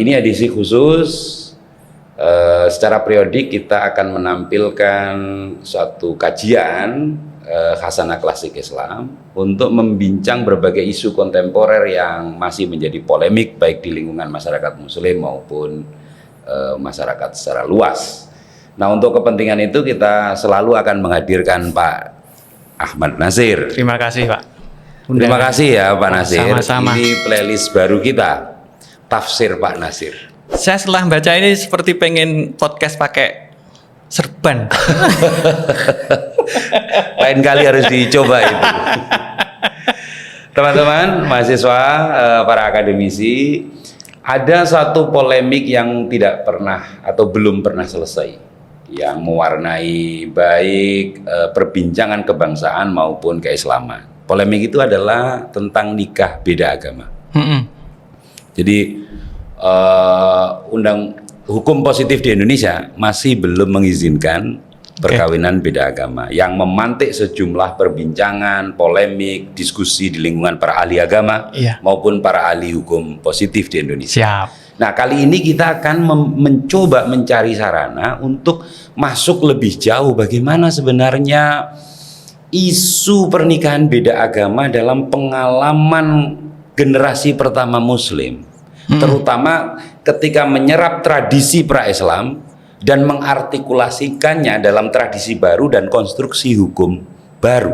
Ini edisi khusus. Secara periodik kita akan menampilkan suatu kajian khasanah klasik Islam untuk membincang berbagai isu kontemporer yang masih menjadi polemik baik di lingkungan masyarakat muslim maupun masyarakat secara luas. Nah, untuk kepentingan itu kita selalu akan menghadirkan Pak Ahmad Nasir. Terima kasih, Pak. Terima kasih ya Pak Nasir. Sama-sama. Ini playlist baru kita, Tafsir Pak Nasir. Saya setelah baca ini seperti pengen podcast pakai serban. Lain kali harus dicoba itu. Teman-teman, mahasiswa, para akademisi, ada satu polemik yang tidak pernah atau belum pernah selesai, yang mewarnai baik perbincangan kebangsaan maupun keislaman. Polemik itu adalah tentang nikah beda agama. Jadi hukum positif di Indonesia masih belum mengizinkan perkawinan beda agama, yang memantik sejumlah perbincangan, polemik, diskusi di lingkungan para ahli agama maupun para ahli hukum positif di Indonesia. Siap. Nah, kali ini kita akan mencoba mencari sarana untuk masuk lebih jauh bagaimana sebenarnya isu pernikahan beda agama dalam pengalaman generasi pertama Muslim. Terutama ketika menyerap tradisi pra-Islam dan mengartikulasikannya dalam tradisi baru dan konstruksi hukum baru.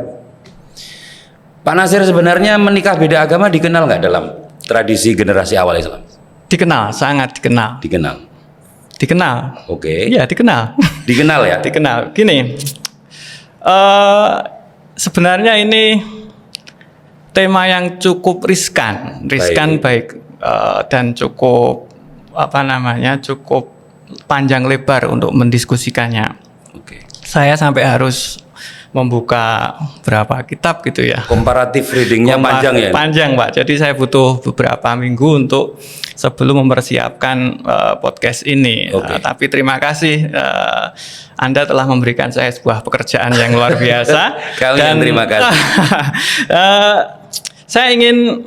Pak Nasir, sebenarnya menikah beda agama dikenal nggak dalam tradisi generasi awal Islam? Dikenal, sangat dikenal. Dikenal. Oke. Iya, dikenal. Dikenal ya? Dikenal. Gini, sebenarnya ini tema yang cukup riskan baik. Dan cukup cukup panjang lebar untuk mendiskusikannya. Saya sampai harus membuka berapa kitab gitu ya. Komparatif readingnya panjang ya? Panjang, Pak. Jadi saya butuh beberapa minggu untuk sebelum mempersiapkan podcast ini. Tapi terima kasih Anda telah memberikan saya sebuah pekerjaan yang luar biasa. Kalian terima kasih. Saya ingin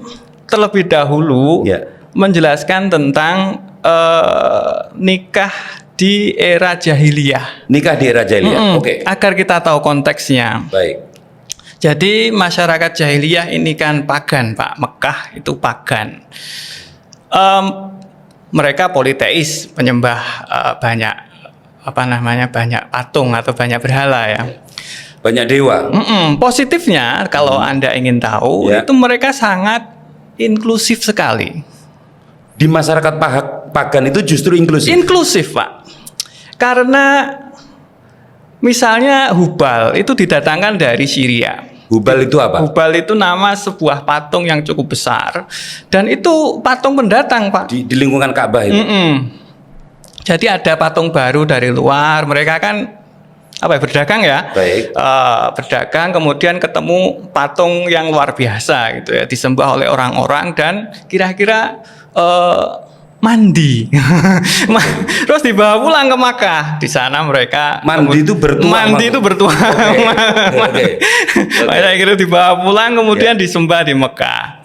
terlebih dahulu menjelaskan tentang nikah di era jahiliyah. Nikah di era jahiliyah. Agar kita tahu konteksnya. Baik. Jadi masyarakat jahiliyah ini kan pagan, Pak. Mekah itu pagan. Mereka politeis, penyembah banyak patung atau banyak berhala ya. Banyak dewa. Positifnya kalau Anda ingin tahu itu mereka sangat inklusif sekali. Di masyarakat pagan itu justru inklusif? Inklusif, Pak. Karena misalnya Hubal itu didatangkan dari Syria. Hubal itu apa? Hubal itu nama sebuah patung yang cukup besar. Dan itu patung pendatang, Pak. Di lingkungan Ka'bah itu? Jadi ada patung baru dari luar. Mereka kan berdagang ya. Baik. Berdagang, kemudian ketemu patung yang luar biasa gitu ya, disembah oleh orang-orang dan kira-kira mandi. Terus dibawa pulang ke Makkah. Di sana mereka mandi itu bertuah. Kira dibawa pulang kemudian disembah di Mekah.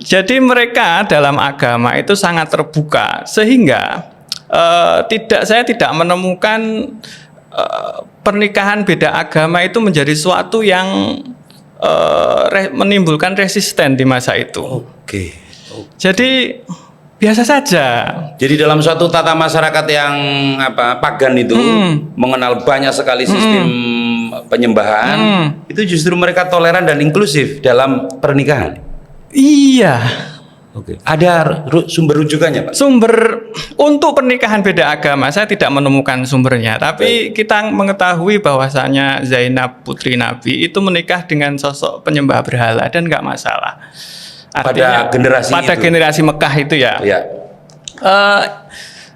Jadi mereka dalam agama itu sangat terbuka sehingga saya tidak menemukan pernikahan beda agama itu menjadi suatu yang menimbulkan resisten di masa itu. Jadi biasa saja. Jadi dalam suatu tata masyarakat yang pagan itu mengenal banyak sekali sistem penyembahan, itu justru mereka toleran dan inklusif dalam pernikahan. Iya. Ada sumber rujukannya, Pak? Sumber untuk pernikahan beda agama saya tidak menemukan sumbernya, tapi kita mengetahui bahwasanya Zainab putri Nabi itu menikah dengan sosok penyembah berhala dan nggak masalah. Artinya, pada generasi Mekah itu ya.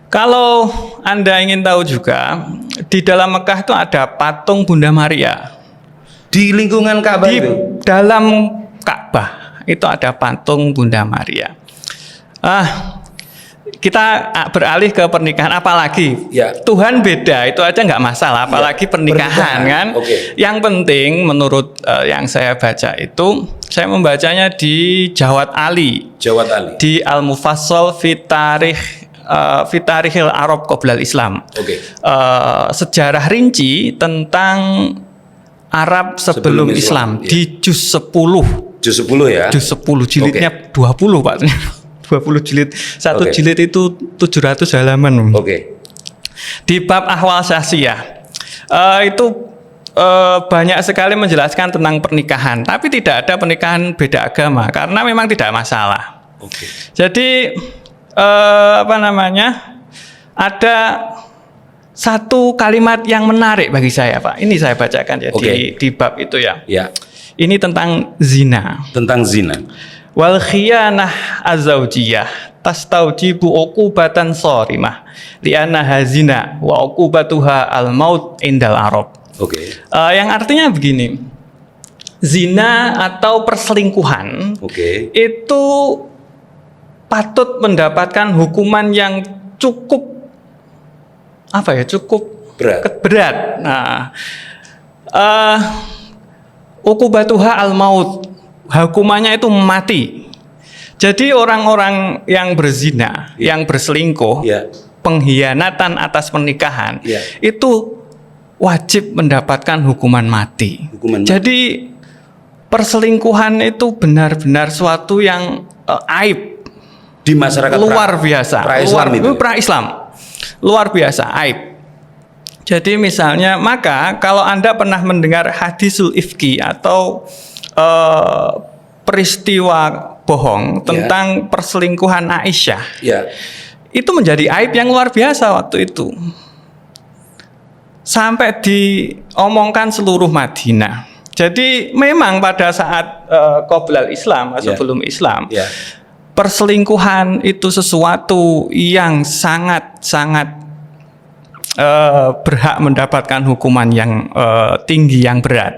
Kalau Anda ingin tahu juga, di dalam Mekah itu ada patung Bunda Maria. Di lingkungan Ka'bah itu? Di dalam Ka'bah itu ada patung Bunda Maria. Kita beralih ke pernikahan, apalagi Tuhan beda itu aja nggak masalah, apalagi pernikahan kan. Yang penting menurut yang saya baca itu, saya membacanya di Jawad Ali. Jawad Ali. Di Al-Mufassal fi Tarikh fi Tarikhil Arab Qoblal Islam. Oke. Sejarah rinci tentang Arab sebelum Islam ya. di juz 10. Juz 10 ya. Juz 10 jilidnya 20, Pak. 20 jilid. Satu Oke. jilid itu 700 halaman. Oke. Di bab ahwal syasiyah itu banyak sekali menjelaskan tentang pernikahan, tapi tidak ada pernikahan beda agama karena memang tidak masalah. Oke. Jadi ada satu kalimat yang menarik bagi saya, Pak. Ini saya bacakan ya di bab itu ya. Ya. Ini tentang zina. Tentang zina. Wal khiyanah azawjiyah tastaujibu uqubatan sharimah li'annaha zina wa uqubatuha al-maut indal Arab. Oke. Yang artinya begini. Zina atau perselingkuhan Oke. itu patut mendapatkan hukuman yang cukup berat. Nah, uqubatuha al-maut, hukumannya itu mati. Jadi orang-orang yang berzina, yang berselingkuh, pengkhianatan atas pernikahan, itu wajib mendapatkan hukuman mati. Jadi perselingkuhan itu benar-benar suatu yang aib di masyarakat luar biasa. Pra-Islam. Luar biasa, aib. Jadi misalnya, maka kalau Anda pernah mendengar hadisul ifki atau peristiwa bohong tentang perselingkuhan Aisyah, itu menjadi aib yang luar biasa waktu itu. Sampai diomongkan seluruh Madinah. Jadi memang pada saat qoblal Islam, sebelum Islam, perselingkuhan itu sesuatu yang sangat-sangat berhak mendapatkan hukuman yang tinggi, yang berat.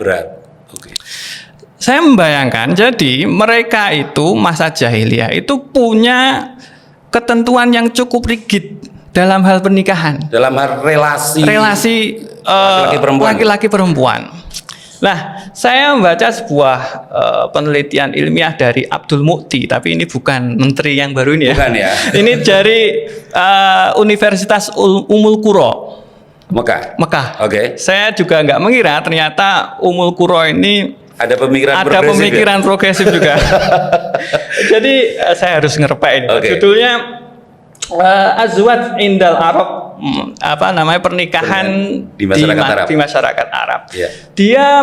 Oke. Saya membayangkan, jadi mereka itu masa jahiliyah itu punya ketentuan yang cukup rigid dalam hal pernikahan. Dalam hal relasi laki-laki perempuan. Nah, saya membaca sebuah penelitian ilmiah dari Abdul Mu'ti, tapi ini bukan menteri yang baru ini ya. Bukan ya. Ini dari Universitas Ummul Qura, Mekah. Oke. Saya juga nggak mengira ternyata Ummul Qura ini ada pemikiran progresif juga. Jadi saya harus ngerepek ini. Judulnya Azwaj Indal Arab, pernikahan di masyarakat Arab. Dia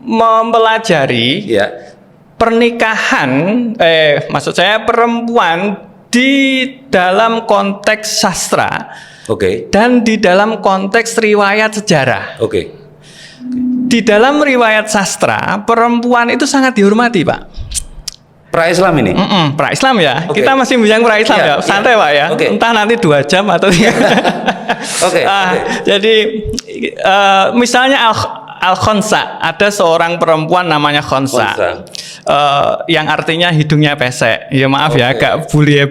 mempelajari pernikahan, maksud saya perempuan di dalam konteks sastra, dan di dalam konteks riwayat sejarah. Di dalam riwayat sastra, perempuan itu sangat dihormati, Pak. Pra-Islam ini? Pra-Islam ya. Kita masih bilang pra-Islam ya. Santai Pak ya. Entah nanti 2 jam atau 3. Jadi misalnya Al-Khonsa, ada seorang perempuan namanya Khonsa. Yang artinya hidungnya pesek. Ya maaf ya, agak bully.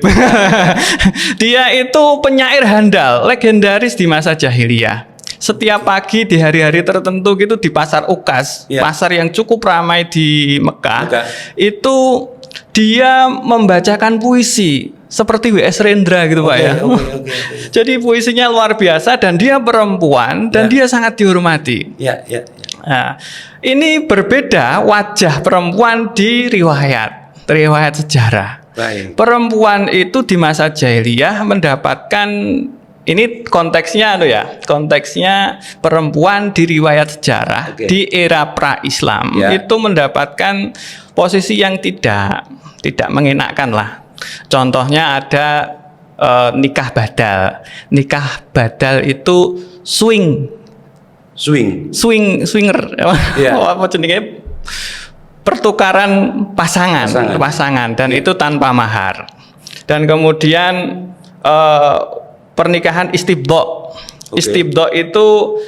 Dia itu penyair handal, legendaris di masa jahiliyah. Setiap pagi di hari-hari tertentu gitu di pasar Ukas, pasar yang cukup ramai di Mekah, itu dia membacakan puisi seperti W.S. Rendra gitu Pak ya. Jadi puisinya luar biasa dan dia perempuan dan dia sangat dihormati. Nah, ini berbeda wajah perempuan di riwayat sejarah. Perempuan itu di masa jahiliyah mendapatkan, ini konteksnya konteksnya perempuan di riwayat sejarah di era pra-Islam itu mendapatkan posisi yang tidak mengenakan lah. Contohnya ada nikah badal. Nikah badal itu swinger. Apa jenenge? Pertukaran pasangan dan itu tanpa mahar. Dan kemudian pernikahan istibdo. Istibdo itu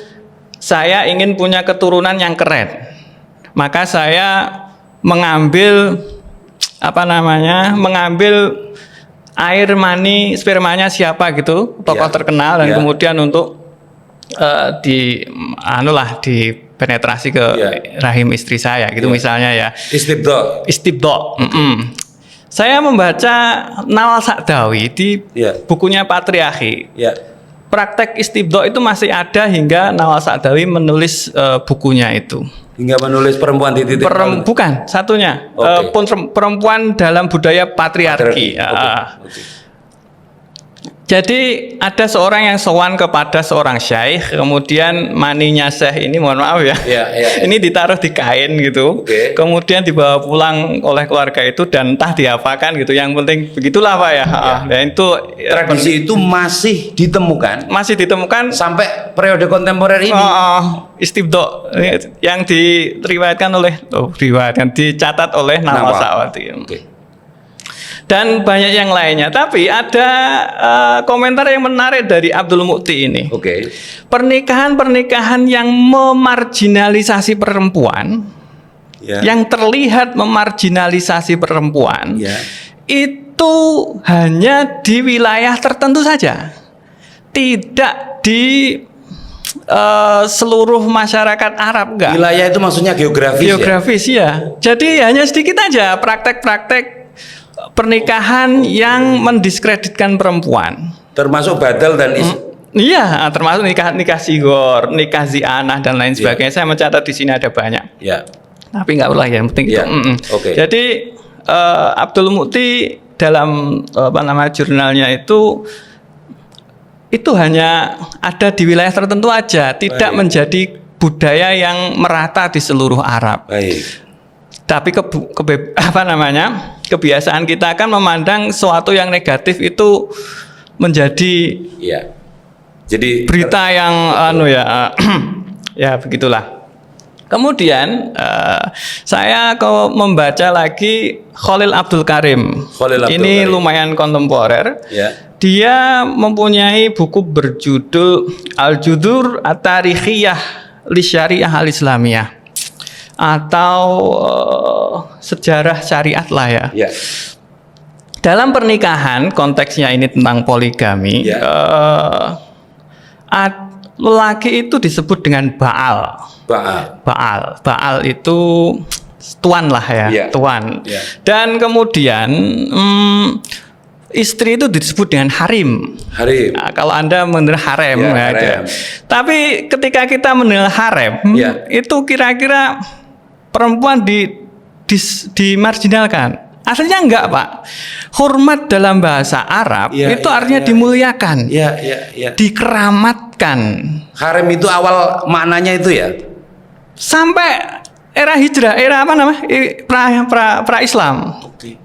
saya ingin punya keturunan yang keren. Maka saya mengambil air mani spermanya siapa gitu, tokoh terkenal dan kemudian untuk dipenetrasi ke rahim istri saya gitu misalnya ya. Istibdo. Saya membaca Nawal Sa'dawi di Ya. bukunya Patriarki. Ya. Praktek istibdo itu masih ada hingga Nawal Sa'dawi menulis bukunya itu. Hingga menulis perempuan di titik Bukan satunya, Oke. perempuan dalam budaya patriarki. Oke. Jadi ada seorang yang sowan kepada seorang syaikh, kemudian maninya syekh ini, mohon maaf ya, Ya. ini ditaruh di kain gitu, Oke. kemudian dibawa pulang oleh keluarga itu dan entah diapakan gitu. Yang penting begitulah Pak ya. Dan itu Tradisi itu masih ditemukan masih ditemukan sampai periode kontemporer ini. istibdo yang diriwayatkan oleh dicatat oleh Nawal Nawal. Sa'dawi. Oke. Dan banyak yang lainnya. Tapi ada komentar yang menarik dari Abdul Mu'ti ini. Oke. Pernikahan-pernikahan yang memarginalisasi perempuan, Ya. yang terlihat memarginalisasi perempuan, Ya. itu hanya di wilayah tertentu saja. Tidak di seluruh masyarakat Arab, enggak. Wilayah itu maksudnya geografis, Geografis ya. Jadi hanya sedikit aja praktek-praktek pernikahan yang mendiskreditkan perempuan. termasuk badal dan Iya, termasuk nikah sigor, nikah zianah dan lain sebagainya. Saya mencatat di sini ada banyak. Ya. Tapi nggak perlu lah, yang penting Ya. itu. Oke. Jadi Abdul Mu'ti dalam jurnalnya itu hanya ada di wilayah tertentu aja, tidak Baik. menjadi budaya yang merata di seluruh Arab. Baik. Tapi kebiasaan kita kan memandang sesuatu yang negatif itu menjadi Ya. Jadi berita yang ya begitulah. Kemudian saya membaca lagi Khalil Abdul Karim. Khalil Abdul Ini Karim. lumayan kontemporer. ya. Dia mempunyai buku berjudul Al-Judur At-Tarikhiyah li Syariah Al-Islamiyah, atau sejarah syariat lah ya. Ya. Dalam pernikahan, konteksnya ini tentang poligami, Ya. lelaki itu disebut dengan Baal. Baal itu tuan lah ya, Ya. tuan. Ya. Dan kemudian istri itu disebut dengan harim. Harim. Nah, kalau Anda mendengar harem, Ya, ya, harem. Tapi ketika kita mendengar harem, Ya. itu kira-kira perempuan dimarginalkan. Aslinya enggak, Pak. Hormat dalam bahasa Arab Ya, itu ya, artinya ya. dimuliakan, Ya. dikeramatkan. Harem itu awal maknanya itu ya. Sampai era hijrah, era apa namanya? Pra Islam. Oke.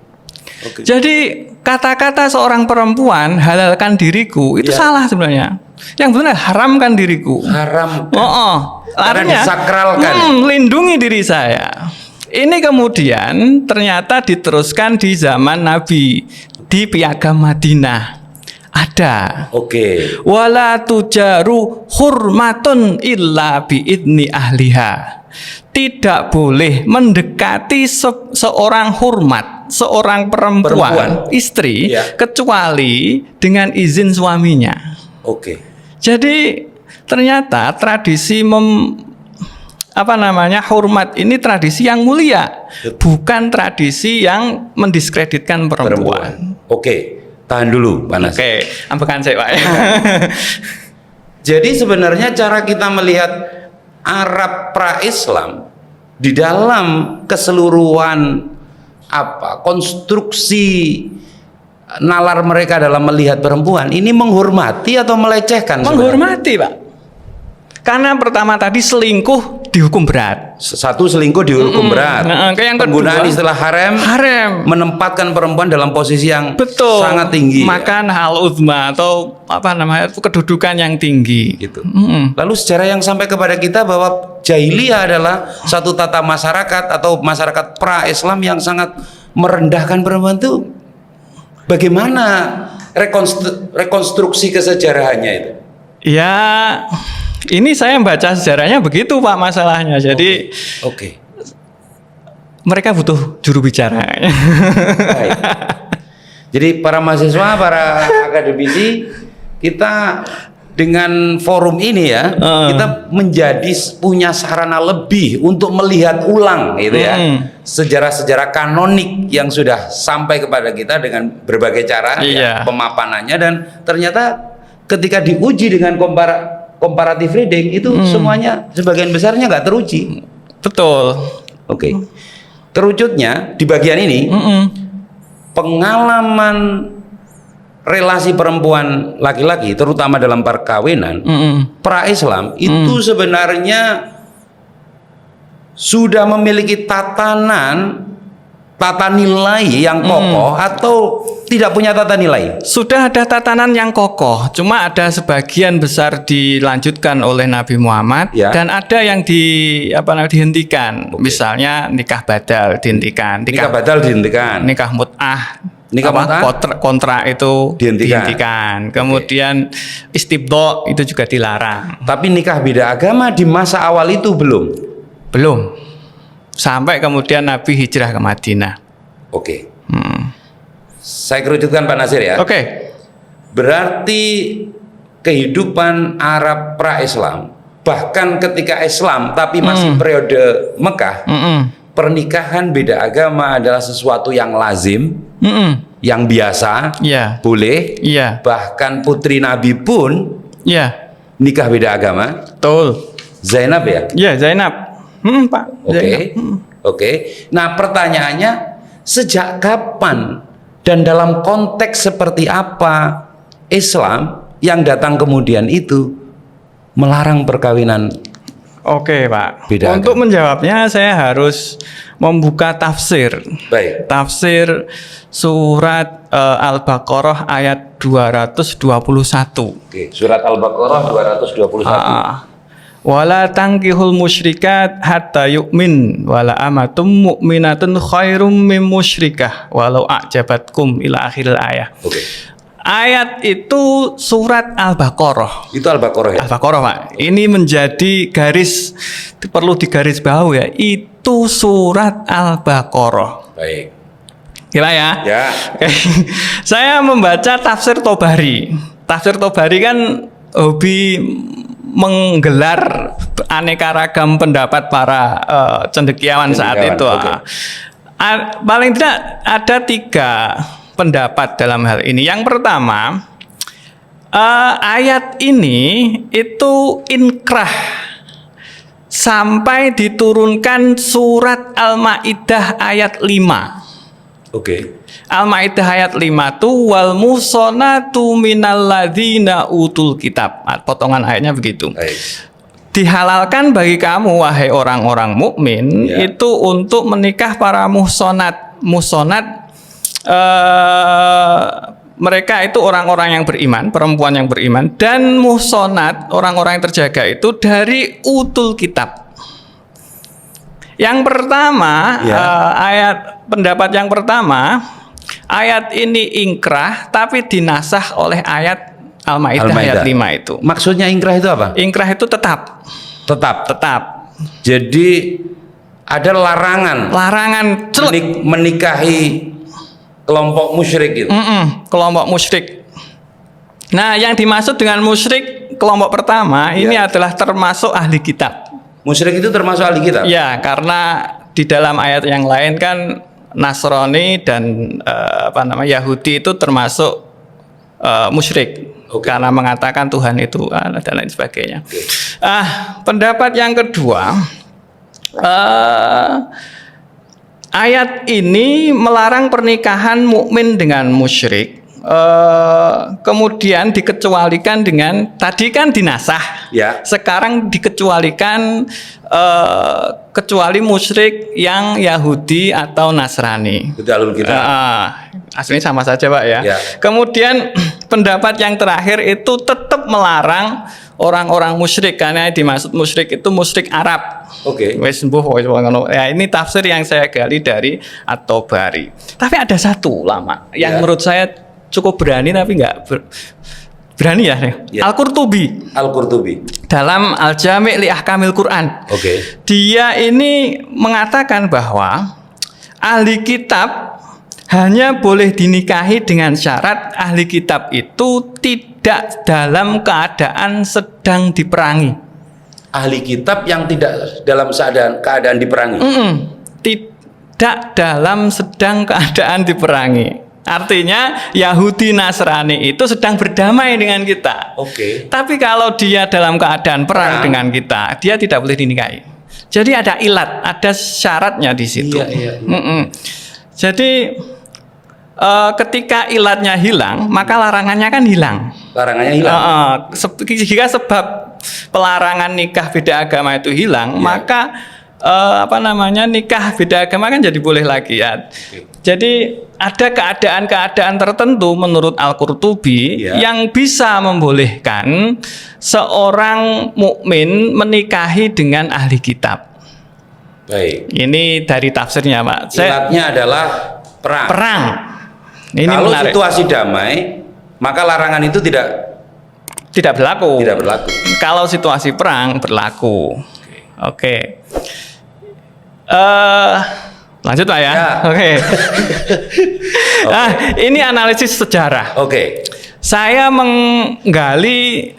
Jadi kata-kata seorang perempuan halalkan diriku itu Ya. salah sebenarnya. Yang benar haramkan diriku. Haram. Karena Artinya disakralkan. lindungi diri saya. Ini kemudian ternyata diteruskan di zaman Nabi di Piagam Madinah. Ada. Oke. Wala tujaru hurmatun illa biidni ahliha. Tidak boleh mendekati seorang hormat, seorang perempuan. Istri, Ya. kecuali dengan izin suaminya. Oke. Jadi ternyata tradisi hormat ini tradisi yang mulia, bukan tradisi yang mendiskreditkan perempuan. Oke. Tahan dulu, panas. Oke, ambekan saya, Pak. Jadi sebenarnya cara kita melihat Arab pra-Islam di dalam keseluruhan konstruksi nalar mereka dalam melihat perempuan ini menghormati atau melecehkan? Menghormati, Pak. Karena pertama tadi selingkuh dihukum berat. Satu, selingkuh dihukum berat. Yang kedua, penggunaan istilah harem menempatkan perempuan dalam posisi yang sangat tinggi. Makan hal uzma atau kedudukan yang tinggi. Gitu. Lalu sejarah yang sampai kepada kita bahwa jahiliyah adalah satu tata masyarakat atau masyarakat pra-Islam yang sangat merendahkan perempuan itu. Bagaimana rekonstruksi kesejarahannya itu? Ya, ini saya baca sejarahnya begitu, Pak, masalahnya. Jadi Oke. mereka butuh juru bicara. Baik. Jadi para mahasiswa, para akademisi, kita dengan forum ini ya, kita menjadi punya sarana lebih untuk melihat ulang gitu ya. Sejarah-sejarah kanonik yang sudah sampai kepada kita dengan berbagai cara ya, pemapanannya, dan ternyata ketika diuji dengan comparative reading itu semuanya sebagian besarnya nggak teruji. Betul. Oke. Terucutnya di bagian ini pengalaman relasi perempuan laki-laki terutama dalam perkawinan pra-Islam itu sebenarnya sudah memiliki tata nilai yang kokoh atau tidak punya tata nilai? Sudah ada tatanan yang kokoh, cuma ada sebagian besar dilanjutkan oleh Nabi Muhammad dan ada yang dihentikan. Misalnya nikah badal dihentikan, nikah mut'ah, kontrak itu dihentikan. Kemudian istibdo itu juga dilarang. Tapi nikah beda agama di masa awal itu belum. Sampai kemudian Nabi hijrah ke Madinah. Oke. Saya kerucutkan Pak Nasir ya. Oke. Berarti kehidupan Arab pra-Islam, bahkan ketika Islam tapi masih periode Mekah, pernikahan beda agama adalah sesuatu yang lazim, yang biasa, boleh. Bahkan putri Nabi pun nikah beda agama. Betul. Zainab ya? Iya, Zainab. Pak. Oke. Nah, pertanyaannya, sejak kapan dan dalam konteks seperti apa Islam yang datang kemudian itu melarang perkawinan? Oke, Pak. Untuk menjawabnya saya harus membuka tafsir. Baik. Tafsir surat Al-Baqarah ayat 221. Oke, surat Al-Baqarah 221. Wala tangkihul musyrikat hatta yu'min wala amatum mu'minatun khairum mim musyrikah walau a'jabatkum ila akhiril ayah. Ayat itu surat Al-Baqarah. Itu Al-Baqarah ya? Al-Baqarah, Pak. Ini menjadi garis, perlu digaris bawahi ya. Itu surat Al-Baqarah. Baik. Gila ya? Ya. Saya membaca tafsir Tobari. Tafsir Tobari kan hobi menggelar aneka ragam pendapat para cendekiawan saat itu. Paling tidak ada 3 pendapat dalam hal ini. Yang pertama, ayat ini itu inkrah sampai diturunkan surat Al-Maidah ayat 5. Al-Maidah ayat 5 itu wal musonatu minal ladzina utul kitab. Potongan ayatnya begitu. Dihalalkan bagi kamu wahai orang-orang mukmin itu untuk menikah para muhsonat. Muhsonat mereka itu orang-orang yang beriman, perempuan yang beriman, dan muhsonat orang-orang yang terjaga itu dari utul kitab. Yang pertama, pendapat yang pertama, ayat ini ingkrah tapi dinasah oleh ayat Al-Maidah ayat 5 itu. Maksudnya ingkrah itu apa? Ingkrah itu tetap. Jadi ada larangan menikahi kelompok musyrik itu. Kelompok musyrik. Nah, yang dimaksud dengan musyrik kelompok pertama ini adalah termasuk ahli kitab. Musyrik itu termasuk ahli kitab? Ya, karena di dalam ayat yang lain kan Nasrani dan Yahudi itu termasuk musyrik. Karena mengatakan Tuhan itu dan lain sebagainya. Pendapat yang kedua, ayat ini melarang pernikahan mukmin dengan musyrik. Kemudian dikecualikan dengan tadi kan dinasah, sekarang dikecualikan kecuali musyrik yang Yahudi atau Nasrani. Betul kita. Aslinya sama saja, Pak ya. Kemudian pendapat yang terakhir itu tetap melarang orang-orang musyrik karena dimaksud musyrik itu musyrik Arab. Ya, ini tafsir yang saya gali dari At-Tabari. Tapi ada satu ulama yang menurut saya cukup berani tapi nggak berani ya. Al-Qurtubi. Dalam Al-Jami' li Ahkamil Quran. Dia ini mengatakan bahwa ahli kitab hanya boleh dinikahi dengan syarat ahli kitab itu tidak tidak dalam keadaan sedang diperangi. Ahli kitab yang tidak dalam keadaan diperangi. Tidak dalam sedang keadaan diperangi. Artinya Yahudi Nasrani itu sedang berdamai dengan kita. Oke. Tapi kalau dia dalam keadaan perang dengan kita, dia tidak boleh dinikahi. Jadi ada ilat, ada syaratnya di situ. Iya. Jadi ketika ilatnya hilang, maka larangannya kan hilang. Larangannya hilang. Jika sebab pelarangan nikah beda agama itu hilang, maka nikah beda agama kan jadi boleh lagi ya. Jadi ada keadaan-keadaan tertentu menurut Al-Qurtubi yang bisa membolehkan seorang mukmin menikahi dengan ahli kitab. Baik. Ini dari tafsirnya, Pak. Ilatnya adalah perang. Ini kalau menarik. situasi damai, maka larangan itu tidak berlaku. Tidak berlaku. Kalau situasi perang berlaku. Oke. Lanjut Pak ya. Oke. Nah, ini analisis sejarah. Oke. Saya menggali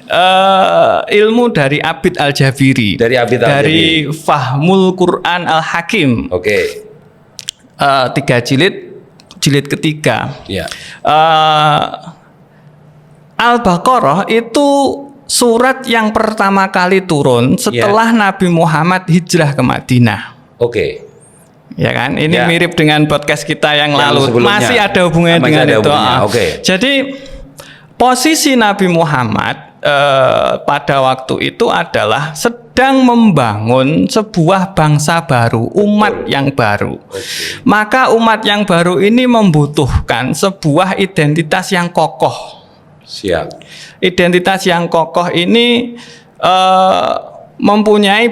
ilmu dari Abid Al-Jabiri. Dari Fahmul Quran Al-Hakim. Oke. 3 jilid ketiga. Ya. Al-Baqarah itu surat yang pertama kali turun setelah Nabi Muhammad hijrah ke Madinah. Oke. Ya kan? Ini mirip dengan podcast kita yang lalu. Sebelumnya. Masih ada hubungannya dengan itu. Oke. Jadi posisi Nabi Muhammad pada waktu itu adalah sedang membangun sebuah bangsa baru, umat yang baru. Maka umat yang baru ini membutuhkan sebuah identitas yang kokoh. Siap. Identitas yang kokoh ini mempunyai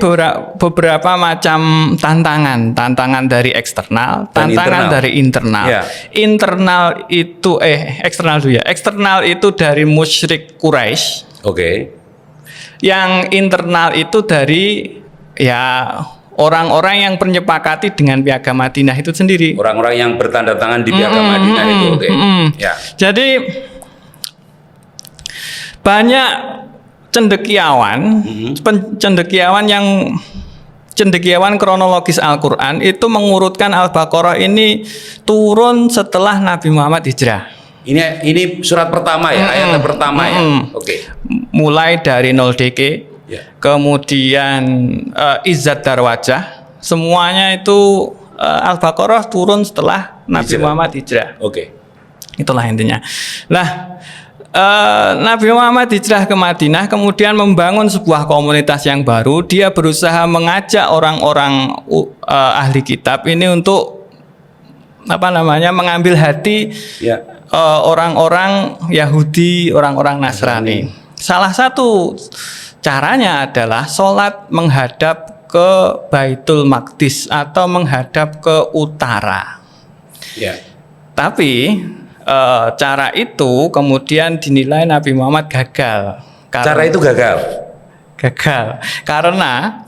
beberapa macam tantangan dari eksternal, tantangan dari internal. Internal itu eksternal dulu ya. Eksternal itu dari musyrik Quraisy. Oke. Yang internal itu dari orang-orang yang menyepakati dengan Piagam Madinah itu sendiri. Orang-orang yang bertanda tangan di Piagam Madinah itu. Oke. Ya. Jadi banyak cendekiawan kronologis Al-Quran itu mengurutkan Al-Baqarah ini turun setelah Nabi Muhammad hijrah. Ini surat pertama ya, ayat pertama ya. Oke. Mulai dari 0 DK, kemudian Izzat Darwajah, semuanya itu Al-Baqarah turun setelah Nabi Muhammad hijrah. Oke. Itulah intinya. Nah, Nabi Muhammad hijrah ke Madinah, kemudian membangun sebuah komunitas yang baru. Dia berusaha mengajak orang-orang ahli kitab ini untuk mengambil hati orang-orang Yahudi, orang-orang Nasrani. Salah satu caranya adalah sholat menghadap ke Baitul Maqdis atau menghadap ke utara. Tapi cara itu kemudian dinilai Nabi Muhammad gagal. Cara itu gagal karena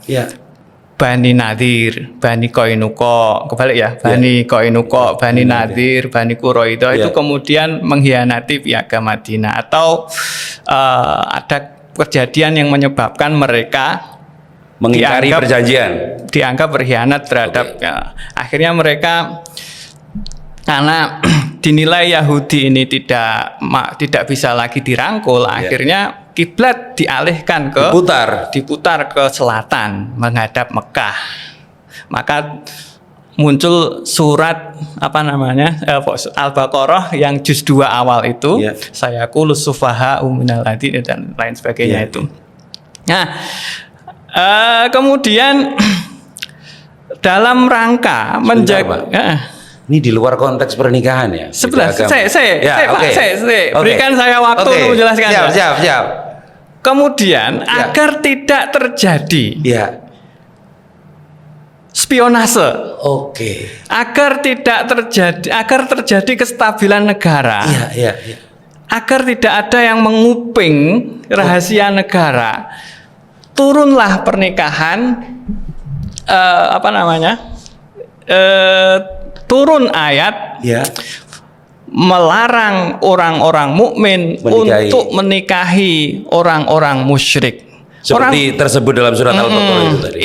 Bani Nadir, Bani Qainuqa, kebalik ya, Bani Qainuqa, Bani Nadir, Bani Quraidah itu kemudian mengkhianati Piagam Madinah, atau ada kejadian yang menyebabkan mereka mengingkari perjanjian, dianggap berkhianat terhadap akhirnya mereka, karena dinilai Yahudi ini tidak bisa lagi dirangkul, akhirnya kiblat dialihkan diputar ke selatan menghadap Mekah. Maka muncul surat Al-Baqarah yang juz 2 awal itu, sayaqulus sufaha minal ladzi dan lain sebagainya itu. Nah, kemudian dalam rangka menjaga ini di luar konteks pernikahan ya. Berikan saya waktu untuk menjelaskan. Siap. Kemudian agar tidak terjadi spionase. Agar terjadi kestabilan negara. Agar tidak ada yang menguping rahasia negara. Turunlah pernikahan turun ayat melarang orang-orang mukmin untuk menikahi orang-orang musyrik. Seperti tersebut dalam surat Al-Baqarah itu tadi.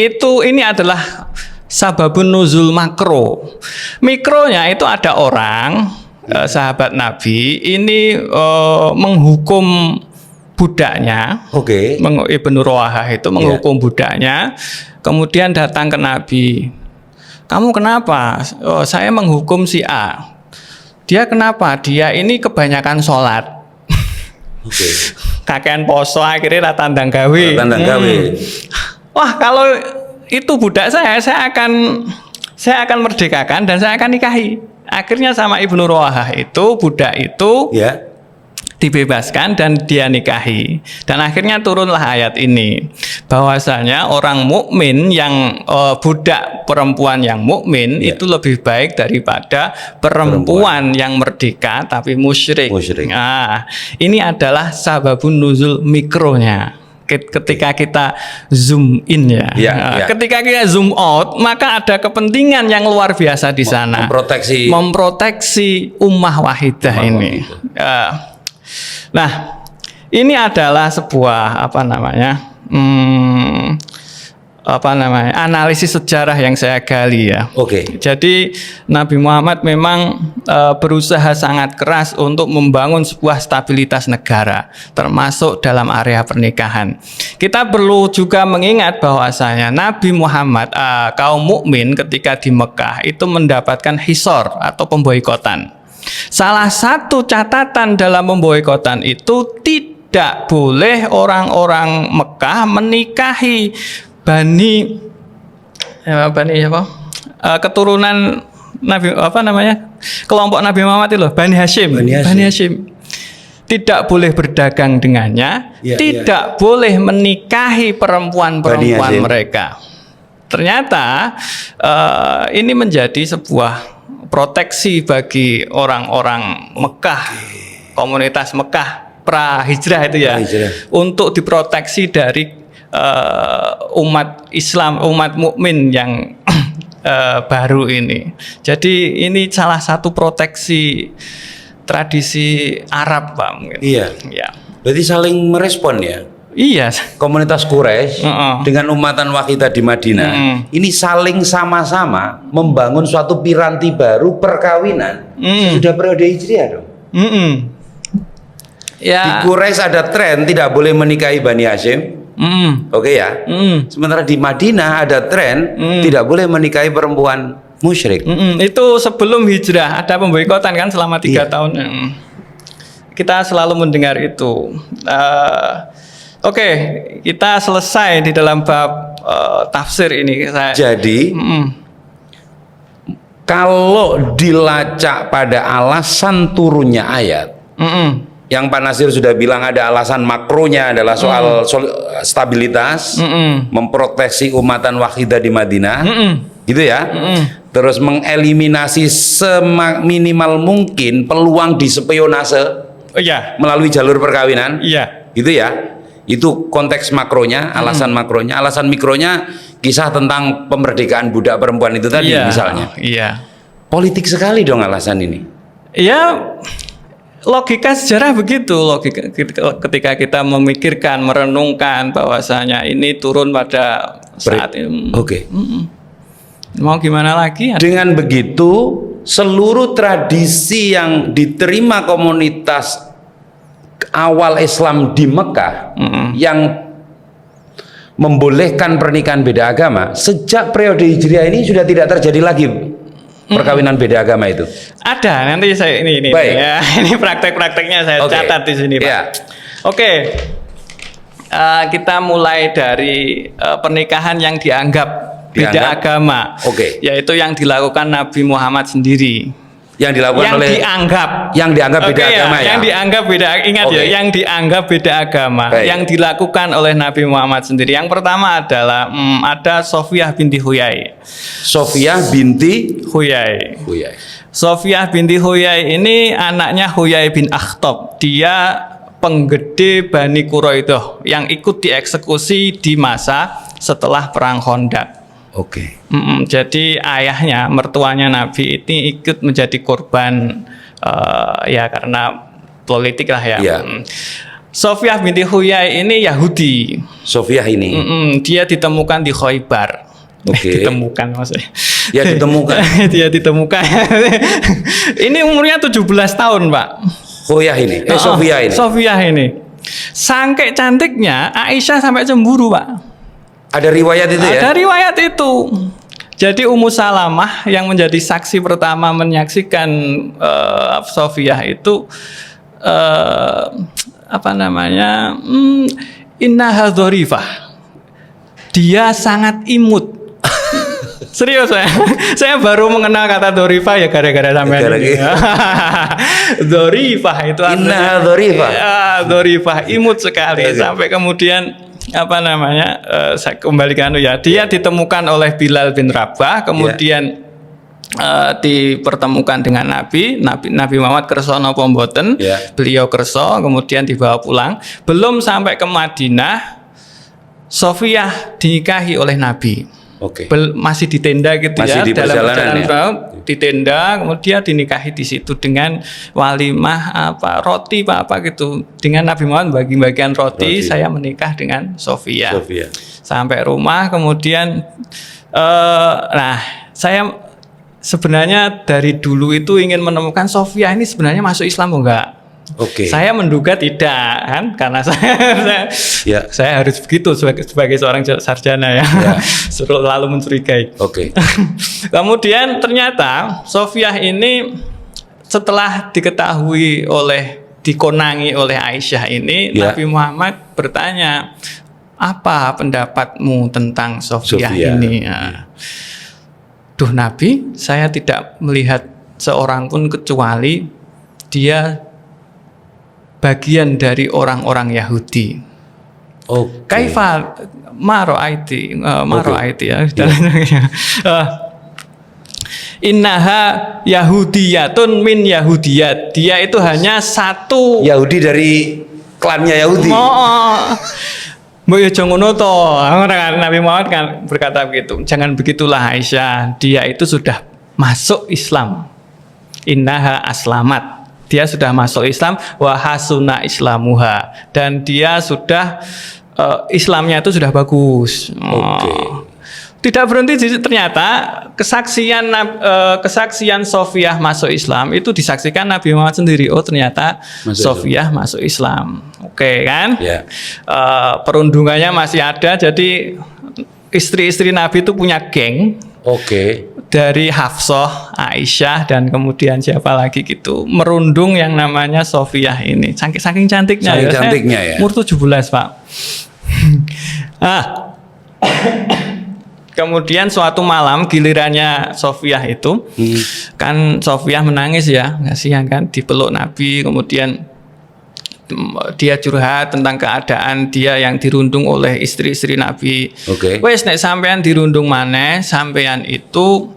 Ini adalah sababun nuzul makro. Mikronya itu ada orang sahabat Nabi ini menghukum budaknya. Ibnu Rawahah itu menghukum budaknya, kemudian datang ke Nabi. Kamu kenapa? Saya menghukum si A. Dia kenapa? Dia ini kebanyakan sholat. Kakean poso akhirnya tandang gawe. Wah, kalau itu budak saya akan merdekakan dan saya akan nikahi. Akhirnya sama Ibnu Rawahah itu budak itu dibebaskan dan dia nikahi, dan akhirnya turunlah ayat ini bahwasanya orang mukmin yang budak perempuan yang mukmin itu lebih baik daripada perempuan yang merdeka tapi musyrik. Nah, ini adalah sababun nuzul mikronya. Ketika kita zoom in ketika kita zoom out, maka ada kepentingan yang luar biasa di sana, memproteksi ummah wahidah ini. Nah, ini adalah sebuah analisis sejarah yang saya gali ya. Jadi Nabi Muhammad memang berusaha sangat keras untuk membangun sebuah stabilitas negara, termasuk dalam area pernikahan. Kita perlu juga mengingat bahwasanya Nabi Muhammad, kaum mukmin ketika di Mekah itu mendapatkan hisor atau pemboikotan. Salah satu catatan dalam pemboikotan itu tidak boleh orang-orang Mekah menikahi keturunan Nabi kelompok Nabi Muhammad itu loh, Bani Hashim. Tidak boleh berdagang dengannya, tidak boleh menikahi perempuan-perempuan mereka. Ternyata ini menjadi sebuah proteksi bagi orang-orang Mekah, komunitas Mekah pra-hijrah itu untuk diproteksi dari umat Islam, umat mukmin yang baru ini. Jadi ini salah satu proteksi tradisi Arab, Pak, mungkin. Berarti saling merespon ya. Komunitas Quraisy dengan umatan wahidah di Madinah ini saling sama-sama membangun suatu piranti baru perkawinan sudah periode Hijriah dong. Di Quraisy ada tren tidak boleh menikahi Bani Hashim. Sementara di Madinah ada tren tidak boleh menikahi perempuan musyrik. Itu sebelum hijrah ada pemboikotan kan selama 3 tahun. Kita selalu mendengar itu. Kita selesai di dalam bab tafsir ini. Jadi kalau dilacak pada alasan turunnya ayat, yang Pak Nasir sudah bilang ada alasan makronya adalah soal stabilitas, memproteksi umatan wahidah di Madinah, gitu ya. Terus mengeliminasi seminimal mungkin peluang disepionase melalui jalur perkawinan, gitu ya. Itu konteks makronya, alasan makronya. Alasan mikronya kisah tentang pemmerdekaan budak perempuan itu tadi misalnya. Politik sekali dong alasan ini. Logika sejarah begitu. Logika ketika kita memikirkan, merenungkan bahwasanya ini turun pada saat ini. Mau gimana lagi? Dengan begitu, seluruh tradisi yang diterima komunitas awal Islam di Mekah yang membolehkan pernikahan beda agama sejak periode Hijriah ini sudah tidak terjadi lagi perkawinan beda agama itu. Ada, nanti saya ini ya, ini praktek-prakteknya saya catat di sini, Pak. Kita mulai dari pernikahan yang dianggap beda agama, yaitu yang dilakukan Nabi Muhammad sendiri. Yang dilakukan yang dianggap beda agama yang dianggap beda, ingat yang dianggap beda agama, yang dilakukan oleh Nabi Muhammad sendiri. Yang pertama adalah ada Sofiyah binti Huyai. Sofiyah binti Huyai ini anaknya Huyai bin Akhtab. Dia penggede Bani Quraidah yang ikut dieksekusi di masa setelah perang Khandaq. Oke. Jadi ayahnya, mertuanya Nabi ini ikut menjadi korban Ya karena politik lah ya. Ya. Sofiyah binti Huyai ini Yahudi. Sofiah ini. Dia ditemukan di Khoibar. Oke. Ditemukan maksudnya. Ya ditemukan. Dia ditemukan. Ini umurnya 17 tahun, Pak. Khoyah ini. Sofiah ini. Sofiyah ini. Sangke cantiknya Aisyah sampai cemburu, Pak. Ada riwayat itu ya? Ada riwayat itu. Jadi Ummu Salamah yang menjadi saksi pertama menyaksikan Sofiyah itu innaha dzarifah. Dia sangat imut. Serius saya baru mengenal kata dzarifah ya gara-gara sampean ini. Dzarifah itu artinya Innaha dzarifah. Ya, dzarifah imut sekali sampai kemudian saya kembalikan ya, dia ditemukan oleh Bilal bin Rabah, kemudian dipertemukan dengan Nabi Muhammad kersa napa mboten. Beliau kersa, kemudian dibawa pulang. Belum sampai ke Madinah, Sofiyah dinikahi oleh Nabi. Masih di tenda gitu, masih ya, dalam perjalanan di tenda, kemudian dinikahi di situ dengan walimah roti apa gitu. Dengan Nabi Muhammad bagi-bagian roti, saya menikah dengan Sofiyah. Sampai rumah, kemudian saya sebenarnya dari dulu itu ingin menemukan Sofiyah ini sebenarnya masuk Islam enggak? Saya menduga tidak, kan? Karena saya harus begitu sebagai seorang sarjana ya. Selalu mencurigai. Kemudian ternyata Sofiyah ini setelah dikonangi oleh Aisyah ini, Nabi Muhammad bertanya, apa pendapatmu tentang Sofiyah ini? Duh Nabi, saya tidak melihat seorang pun kecuali dia bagian dari orang-orang Yahudi. Kaifa maro'aiti ya. Innaha Yahudiyatun min Yahudiyat. Dia itu hanya satu Yahudi dari klannya Yahudi. Mbok yo ngono to. Nabi Muhammad kan berkata begitu. Jangan begitulah Aisyah. Dia itu sudah masuk Islam. Innaha aslamat. Dia sudah masuk Islam wa hasuna islamuha, dan dia sudah Islamnya itu sudah bagus. Tidak berhenti ternyata kesaksian Sofiyah masuk Islam itu disaksikan Nabi Muhammad sendiri. Oh ternyata Sofiyah masuk Islam. Kan? Perundungannya masih ada. Jadi istri-istri Nabi itu punya geng. Dari Hafsah, Aisyah, dan kemudian siapa lagi gitu merundung yang namanya Sofiyah ini. Saking cantiknya. Ya. Umur 17, Pak. Kemudian suatu malam gilirannya Sofiyah itu, kan Sofiyah menangis ya, kasihan kan, dipeluk Nabi, kemudian dia curhat tentang keadaan dia yang dirundung oleh istri-istri Nabi. Wes nek sampean dirundung maneh, sampean itu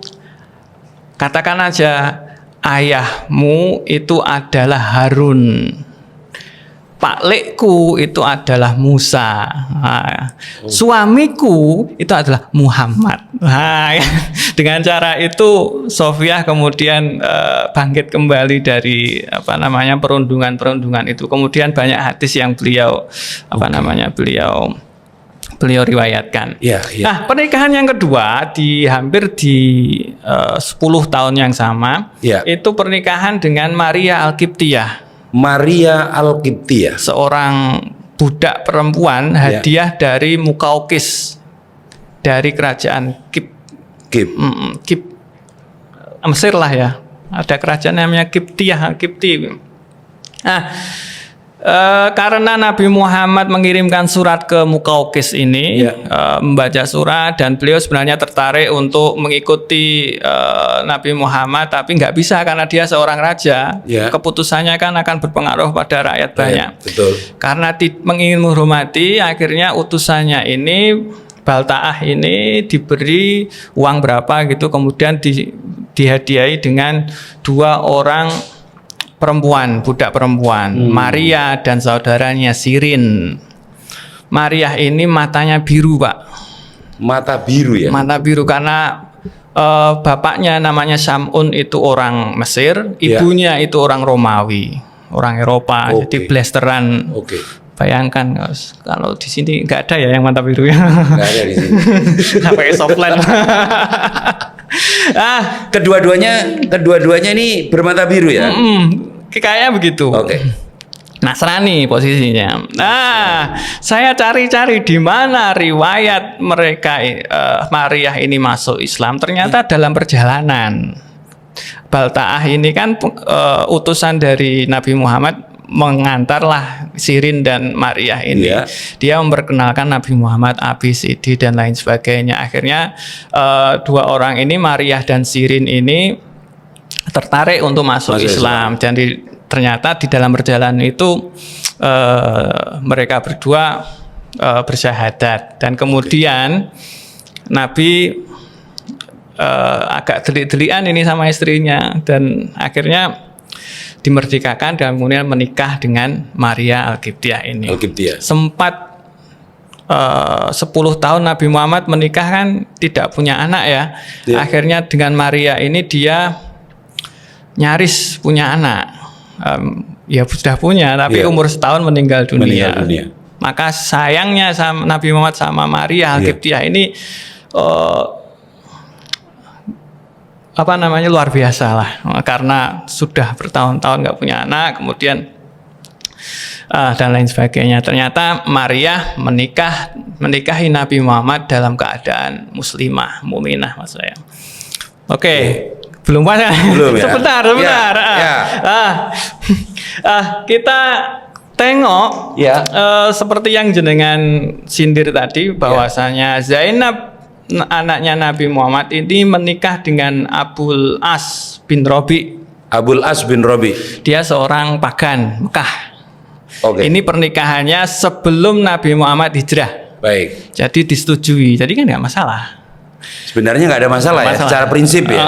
katakan aja ayahmu itu adalah Harun, Pak Lekku itu adalah Musa, suamiku itu adalah Muhammad. Dengan cara itu Sofiyah kemudian bangkit kembali dari perundungan itu. Kemudian banyak hadis yang beliau riwayatkan. Nah, pernikahan yang kedua hampir di 10 tahun yang sama, itu pernikahan dengan Maria Al-Qibtiyah. Seorang budak perempuan hadiah dari Mukaukis, dari kerajaan Kip Mesir lah ya. Ada kerajaan namanya Qibti. Nah, karena Nabi Muhammad mengirimkan surat ke Mukaukis ini, membaca surat, dan beliau sebenarnya tertarik untuk mengikuti Nabi Muhammad, tapi nggak bisa karena dia seorang raja. Keputusannya kan akan berpengaruh pada rakyat banyak. Karena ingin menghormati, akhirnya utusannya ini Baltaah ini diberi uang berapa gitu, kemudian dihadiahi dengan 2 orang budak perempuan, Maria dan saudaranya Sirin. Maria ini matanya biru, Pak. Mata biru ya? Mata biru karena bapaknya namanya Sam'un itu orang Mesir, Ya. ibunya itu orang Romawi, orang Eropa, Oke. jadi blasteran. Oke. Bayangkan kalau di sini nggak ada ya yang mata biru ya. Nggak ada di sini. Pakai softline. Kedua-duanya ini bermata biru ya. Kayaknya begitu. Oke. Nasrani posisinya. Nah, saya cari-cari di mana riwayat mereka Maria ini masuk Islam. Ternyata dalam perjalanan. Balta'ah ini kan utusan dari Nabi Muhammad mengantarlah Sirin dan Maria ini. Iya. Dia memperkenalkan Nabi Muhammad, ABCD dan lain sebagainya. Akhirnya dua orang ini, Maria dan Sirin ini tertarik untuk masuk Islam. Dan ternyata di dalam perjalanan itu mereka berdua bersyahadat. Dan kemudian Nabi agak delik-delikan ini sama istrinya, dan akhirnya dimerdekakan dan kemudian menikah dengan Maria Al-Qibtiyah ini. Al-Qibtiyah. Sempat 10 tahun Nabi Muhammad menikah kan tidak punya anak ya. Ya. Akhirnya dengan Maria ini dia nyaris punya anak. Ya sudah punya, tapi Ya. umur setahun meninggal dunia. Meninggal dunia. Maka sayangnya sama Nabi Muhammad sama Maria Al-Qibtiyah ini luar biasa lah, karena sudah bertahun-tahun nggak punya anak, kemudian dan lain sebagainya. Ternyata Maria menikahi Nabi Muhammad dalam keadaan muslimah, muminah maksud saya. Oke. Belum puas ya? Belum ya? Sebentar. Ya. Kita tengok Ya. seperti yang jenengan sindir tadi, bahwasanya Zainab anaknya Nabi Muhammad ini menikah dengan Abul As bin Robi. Abul As bin Robi. Dia seorang pagan Mekah. Oke. Ini pernikahannya sebelum Nabi Muhammad hijrah. Baik. Jadi disetujui. Jadi kan nggak masalah. Sebenarnya nggak ada masalah ya, secara prinsip ya.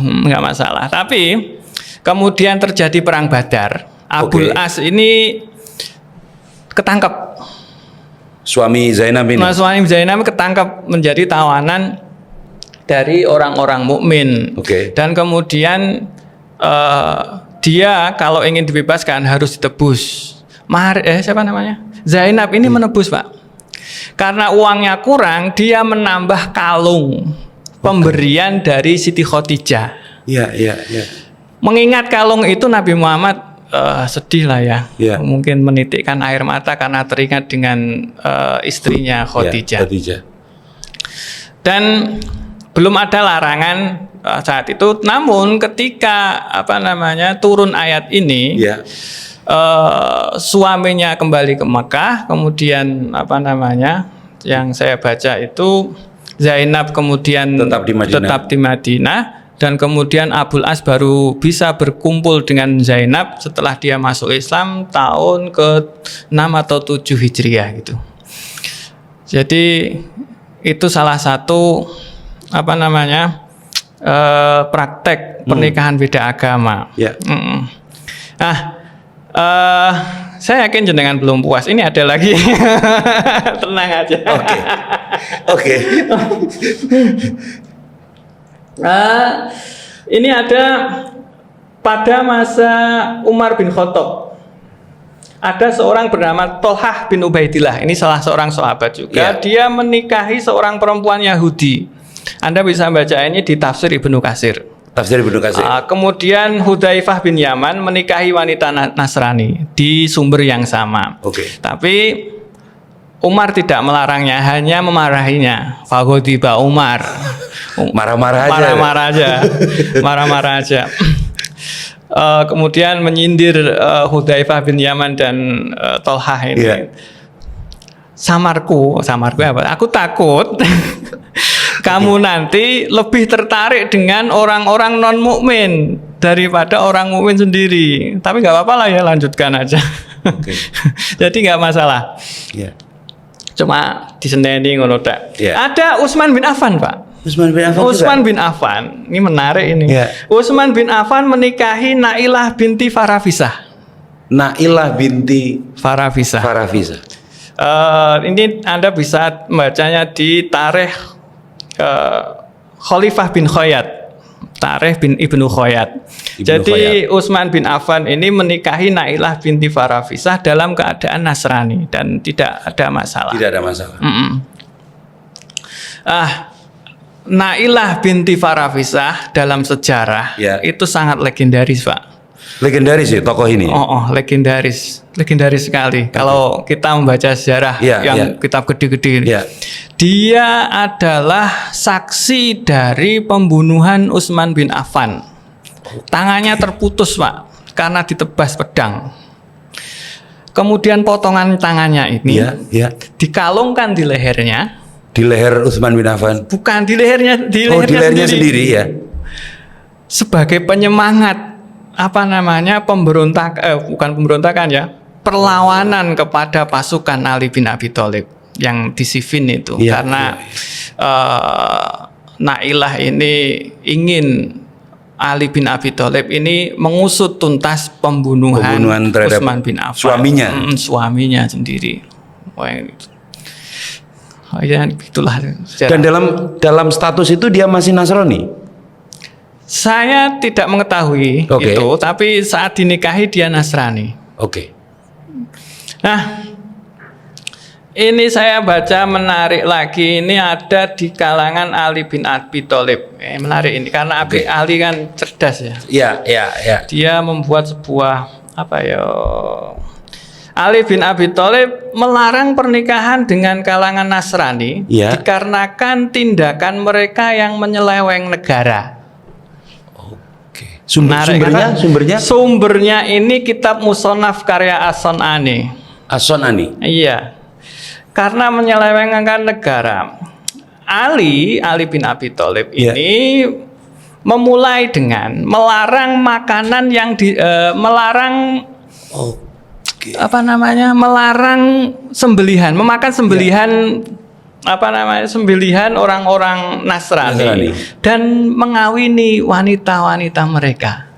Nggak masalah. Tapi kemudian terjadi perang Badar. Abul Oke. As ini ketangkep. Suami Zainab ini. Mas Wanim Zainab ketangkap menjadi tawanan dari orang-orang mukmin. Oke. Dan kemudian dia kalau ingin dibebaskan harus ditebus. Siapa namanya? Zainab ini menebus, Pak. Karena uangnya kurang, dia menambah kalung pemberian dari Siti Khadijah. Iya. Mengingat kalung itu, Nabi Muhammad sedih lah ya. Ya. Mungkin menitikkan air mata karena teringat dengan istrinya Khadijah. Ya, Khadijah. Dan belum ada larangan saat itu. Namun ketika turun ayat ini, Ya. suaminya kembali ke Mekah, kemudian yang saya baca itu Zainab kemudian tetap di Madinah. Dan kemudian Abul As baru bisa berkumpul dengan Zainab setelah dia masuk Islam tahun ke-6 atau 7 Hijriah gitu. Jadi itu salah satu praktek pernikahan beda agama. Ya. Saya yakin jenengan belum puas. Ini ada lagi. Tenang aja. Oke. Ini ada pada masa Umar bin Khattab. Ada seorang bernama Tolhah bin Ubaidillah. Ini salah seorang sahabat juga. Ya. Dia menikahi seorang perempuan Yahudi. Anda bisa baca ini di tafsir Ibnu Katsir. Tafsir Ibnu Katsir. Kemudian Hudzaifah bin Yaman menikahi wanita Nasrani di sumber yang sama. Oke. Tapi Umar tidak melarangnya, hanya memarahinya. Faghadiba Umar. Marah-marah aja. Marah-marah aja. Kemudian menyindir Hudzaifah bin Yaman dan Tolhah ini. Iya. Samarku apa? Aku takut kamu nanti lebih tertarik dengan orang-orang non mukmin daripada orang mukmin sendiri. Tapi nggak apa-apa lah ya, lanjutkan aja. Oke. Jadi nggak masalah. Ya. Cuma disendeni ngono tak. Iya. Ada Utsman bin Affan, Pak. Utsman bin Affan. Utsman bin Affan, ini menarik ini. Iya. Utsman bin Affan menikahi Nailah binti Farafisah. Nailah binti Farafisah. Farafisah. Ini Anda bisa membacanya di Tarikh Khalifah bin Khoyat, Tarikh bin Ibnu Khoyat. Ibnu Jadi Utsman bin Affan ini menikahi Nailah binti Farafisah dalam keadaan Nasrani dan tidak ada masalah. Tidak ada masalah. Nailah binti Farafisah dalam sejarah Ya. itu sangat legendaris, Pak. Legendaris ya tokoh ini. Legendaris sekali. Kalau kita membaca sejarah Ya, yang kitab gede-gede ini, Ya. dia adalah saksi dari pembunuhan Utsman bin Affan. Tangannya terputus, Pak, karena ditebas pedang. Kemudian potongan tangannya ini Ya. dikalungkan di lehernya. Di leher Utsman bin Affan. Bukan di lehernya, di Oh, di lehernya lehernya sendiri ya. sebagai penyemangat bukan pemberontakan ya, perlawanan kepada pasukan Ali bin Abi Thalib yang di Siffin itu. Iya, Karena Nailah ini ingin Ali bin Abi Thalib ini mengusut tuntas pembunuhan terhadap Utsman bin Affan, suaminya sendiri. Ya, itulah. Dan dalam status itu dia masih Nasrani. Saya tidak mengetahui Oke. itu, tapi saat dinikahi dia Nasrani. Oke. Nah, ini saya baca menarik lagi, ini ada di kalangan Ali bin Abi Thalib. Menarik ini karena Ali kan cerdas ya. Ya. Dia membuat sebuah Ali bin Abi Thalib melarang pernikahan dengan kalangan Nasrani Ya. dikarenakan tindakan mereka yang menyeleweng negara. Sumbernya ini kitab Musonaf karya As-Sun'ani. As-Sun'ani. Iya. Karena menyelewengkan negara. Ali bin Abi Thalib ini memulai dengan melarang makanan yang melarang melarang sembelihan, memakan sembelihan sembelihan orang-orang Nasrani dan mengawini wanita-wanita mereka.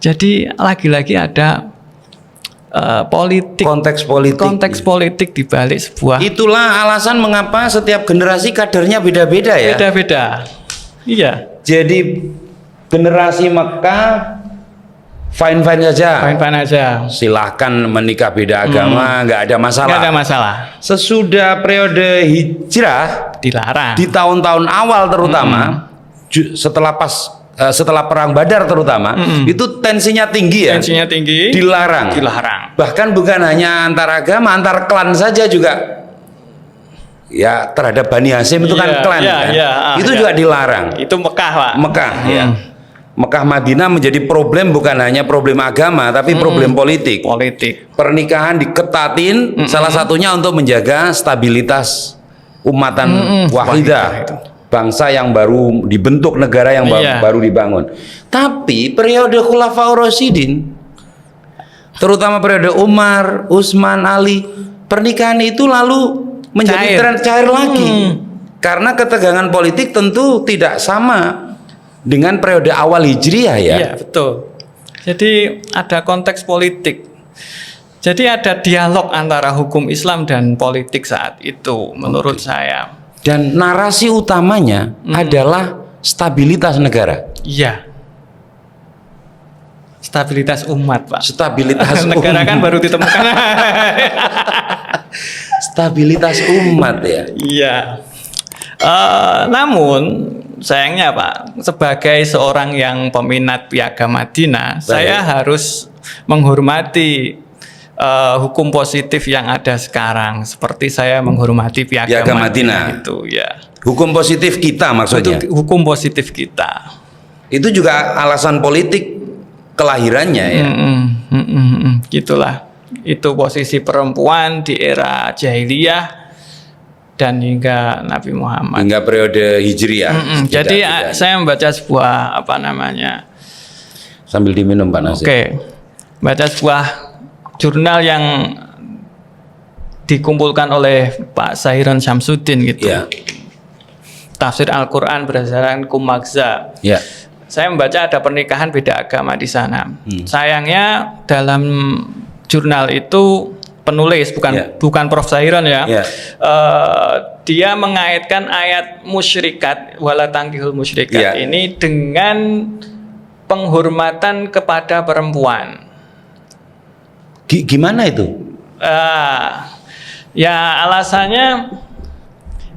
Jadi lagi-lagi ada konteks politik di balik sebuah. Itulah alasan mengapa setiap generasi kadernya beda-beda ya. Beda-beda. Iya. Jadi generasi Mekah fine-fine saja. Silahkan menikah beda agama, nggak ada masalah. Nggak ada masalah. Sesudah periode hijrah, dilarang. Di tahun-tahun awal terutama, setelah perang Badar terutama, itu tensinya tinggi ya. Tensinya tinggi. Dilarang. Bahkan bukan hanya antar agama, antar klan saja juga. Ya, terhadap Bani Hasyim itu kan klan kan. Itu juga dilarang. Itu Mekah, Pak. Mekah ya. Mekah Madinah menjadi problem, bukan hanya problem agama tapi problem politik. Pernikahan diketatin salah satunya untuk menjaga stabilitas umatan wahidah, bangsa yang baru dibentuk, negara yang baru dibangun. Tapi periode Khulafaur Rasyidin, terutama periode Umar, Utsman, Ali, pernikahan itu lalu menjadi cair lagi. Karena ketegangan politik tentu tidak sama dengan periode awal Hijriah ya. Iya, betul. Jadi ada konteks politik. Jadi ada dialog antara hukum Islam dan politik saat itu menurut saya. Dan narasi utamanya adalah stabilitas negara. Iya. Stabilitas umat, Pak. Stabilitas negara kan baru ditemukan. Stabilitas umat ya. Iya. Namun sayangnya Pak, sebagai seorang yang peminat Piagam Madinah, saya harus menghormati hukum positif yang ada sekarang, seperti saya menghormati Piagam Madinah itu ya. Hukum positif kita maksudnya. Hukum positif kita. Itu juga alasan politik kelahirannya ya. Gitulah. Itu posisi perempuan di era jahiliyah dan hingga Nabi Muhammad, hingga periode Hijriah. Jadi saya membaca sebuah sambil diminum Pak Nasir. Baca sebuah jurnal yang dikumpulkan oleh Pak Sahiron Syamsuddin gitu. Tafsir Al-Quran berdasarkan Kumagza. Saya membaca ada pernikahan beda agama di sana. Sayangnya dalam jurnal itu penulis, bukan Prof. Zairon ya. Ya. Dia mengaitkan ayat musyrikat wala tankihul musyrikat ini dengan penghormatan kepada perempuan. Gimana itu? Ya alasannya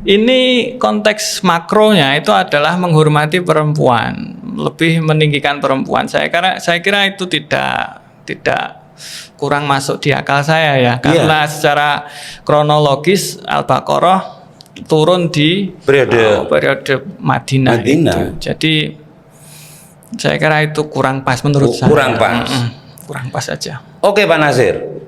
ini konteks makronya itu adalah menghormati perempuan, lebih meninggikan perempuan. Saya kira itu tidak kurang masuk di akal saya ya, karena secara kronologis Al-Baqarah turun di periode Madinah. Itu. Jadi saya kira itu kurang pas menurut saya. Kurang pas. Kurang pas aja. Oke Pak Nasir,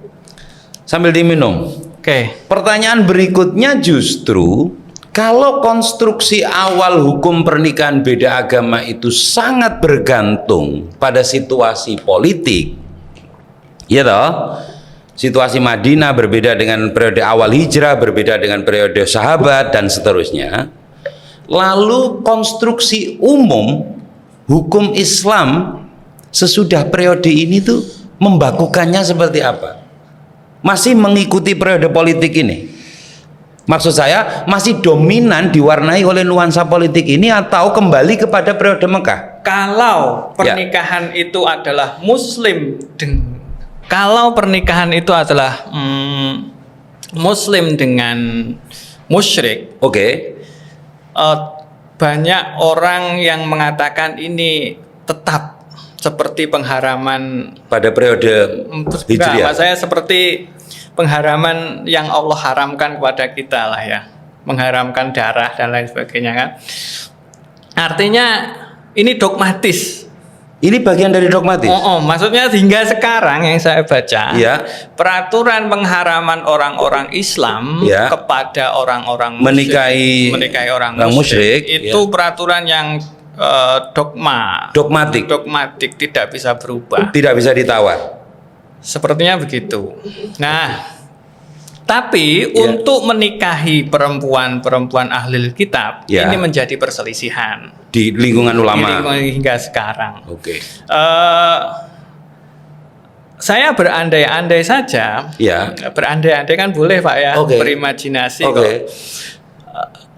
sambil diminum. Oke. Pertanyaan berikutnya justru, kalau konstruksi awal hukum pernikahan beda agama itu sangat bergantung pada situasi politik, ya toh? Situasi Madinah berbeda dengan periode awal hijrah, berbeda dengan periode sahabat dan seterusnya. Lalu konstruksi umum hukum Islam sesudah periode ini tuh membakukannya seperti apa? Masih mengikuti periode politik ini? Maksud saya masih dominan diwarnai oleh nuansa politik ini atau kembali kepada periode Mekah? Kalau pernikahan itu adalah Muslim kalau pernikahan itu adalah Muslim dengan musyrik, banyak orang yang mengatakan ini tetap seperti pengharaman pada periode Hijriah. Saya seperti pengharaman yang Allah haramkan kepada kita lah ya, mengharamkan darah dan lain sebagainya kan. Artinya ini dogmatis. Ini bagian dari dogmatis. Maksudnya hingga sekarang yang saya baca, peraturan pengharaman orang-orang Islam kepada orang-orang menikahi orang musyrik itu peraturan yang dogmatik, tidak bisa berubah, tidak bisa ditawar. Sepertinya begitu. Nah, tapi untuk menikahi perempuan ahlul kitab ini menjadi perselisihan di lingkungan ulama hingga sekarang. Saya berandai-andai saja. Berandai-andai kan boleh Pak ya, berimajinasi kok.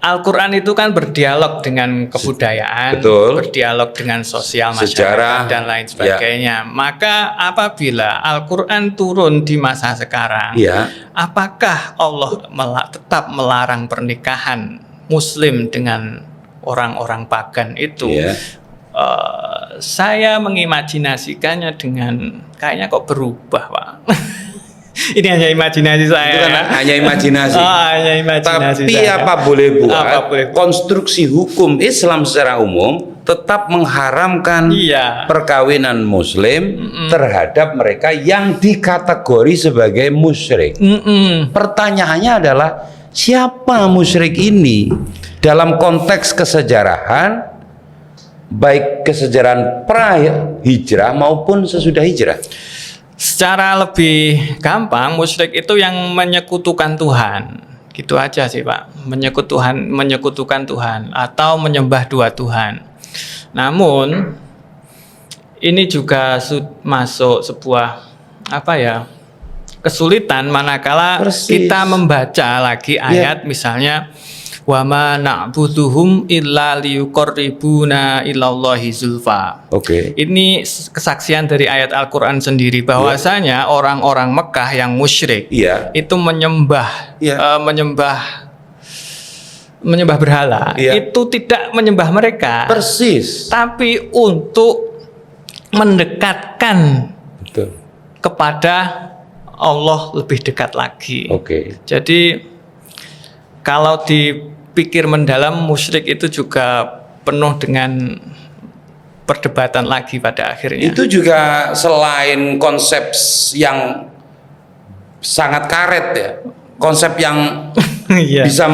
Al-Quran itu kan berdialog dengan kebudayaan, berdialog dengan sosial masyarakat dan lain sebagainya. Maka apabila Al-Quran turun di masa sekarang, apakah Allah tetap melarang pernikahan Muslim dengan orang-orang pagan itu? Saya mengimajinasikannya dengan kayaknya kok berubah Pak. Ini hanya imajinasi saya. Itu kan hanya imajinasi. Hanya imajinasi. Tapi saya. Apa boleh buat konstruksi hukum Islam secara umum tetap mengharamkan perkawinan Muslim terhadap mereka yang dikategori sebagai musyrik. Pertanyaannya adalah siapa musyrik ini dalam konteks kesejarahan, baik kesejarahan pra-hijrah maupun sesudah hijrah? Secara lebih gampang, musyrik itu yang menyekutukan Tuhan. Gitu aja sih Pak. Menyekutukan Tuhan atau menyembah dua Tuhan. Namun ini juga masuk sebuah kesulitan manakala kita membaca lagi ayat misalnya wa ma na'buduhum illa liyuqarribuna ilallahi zulfa. Ini kesaksian dari ayat Al-Qur'an sendiri bahwasanya orang-orang Mekah yang musyrik itu menyembah berhala. Itu tidak menyembah mereka. Tapi untuk mendekatkan kepada Allah lebih dekat lagi. Jadi kalau dipikir mendalam, musyrik itu juga penuh dengan perdebatan lagi pada akhirnya. Itu juga selain konsep yang sangat karet ya, konsep yang bisa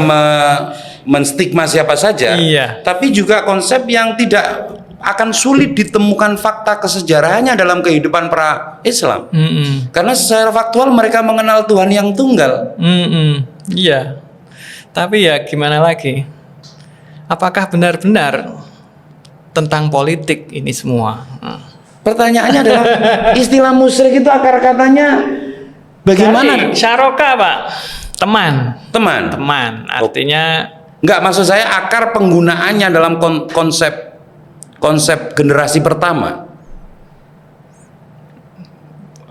menstigma siapa saja, tapi juga konsep yang tidak akan sulit ditemukan fakta kesejarahannya dalam kehidupan pra-Islam. Karena secara faktual mereka mengenal Tuhan yang tunggal. Tapi ya gimana lagi? Apakah benar-benar tentang politik ini semua? Pertanyaannya adalah istilah musyrik itu akar katanya Bagaimana? Syaroka, Pak. Teman. Teman. Artinya Enggak, maksud saya akar penggunaannya dalam konsep generasi pertama.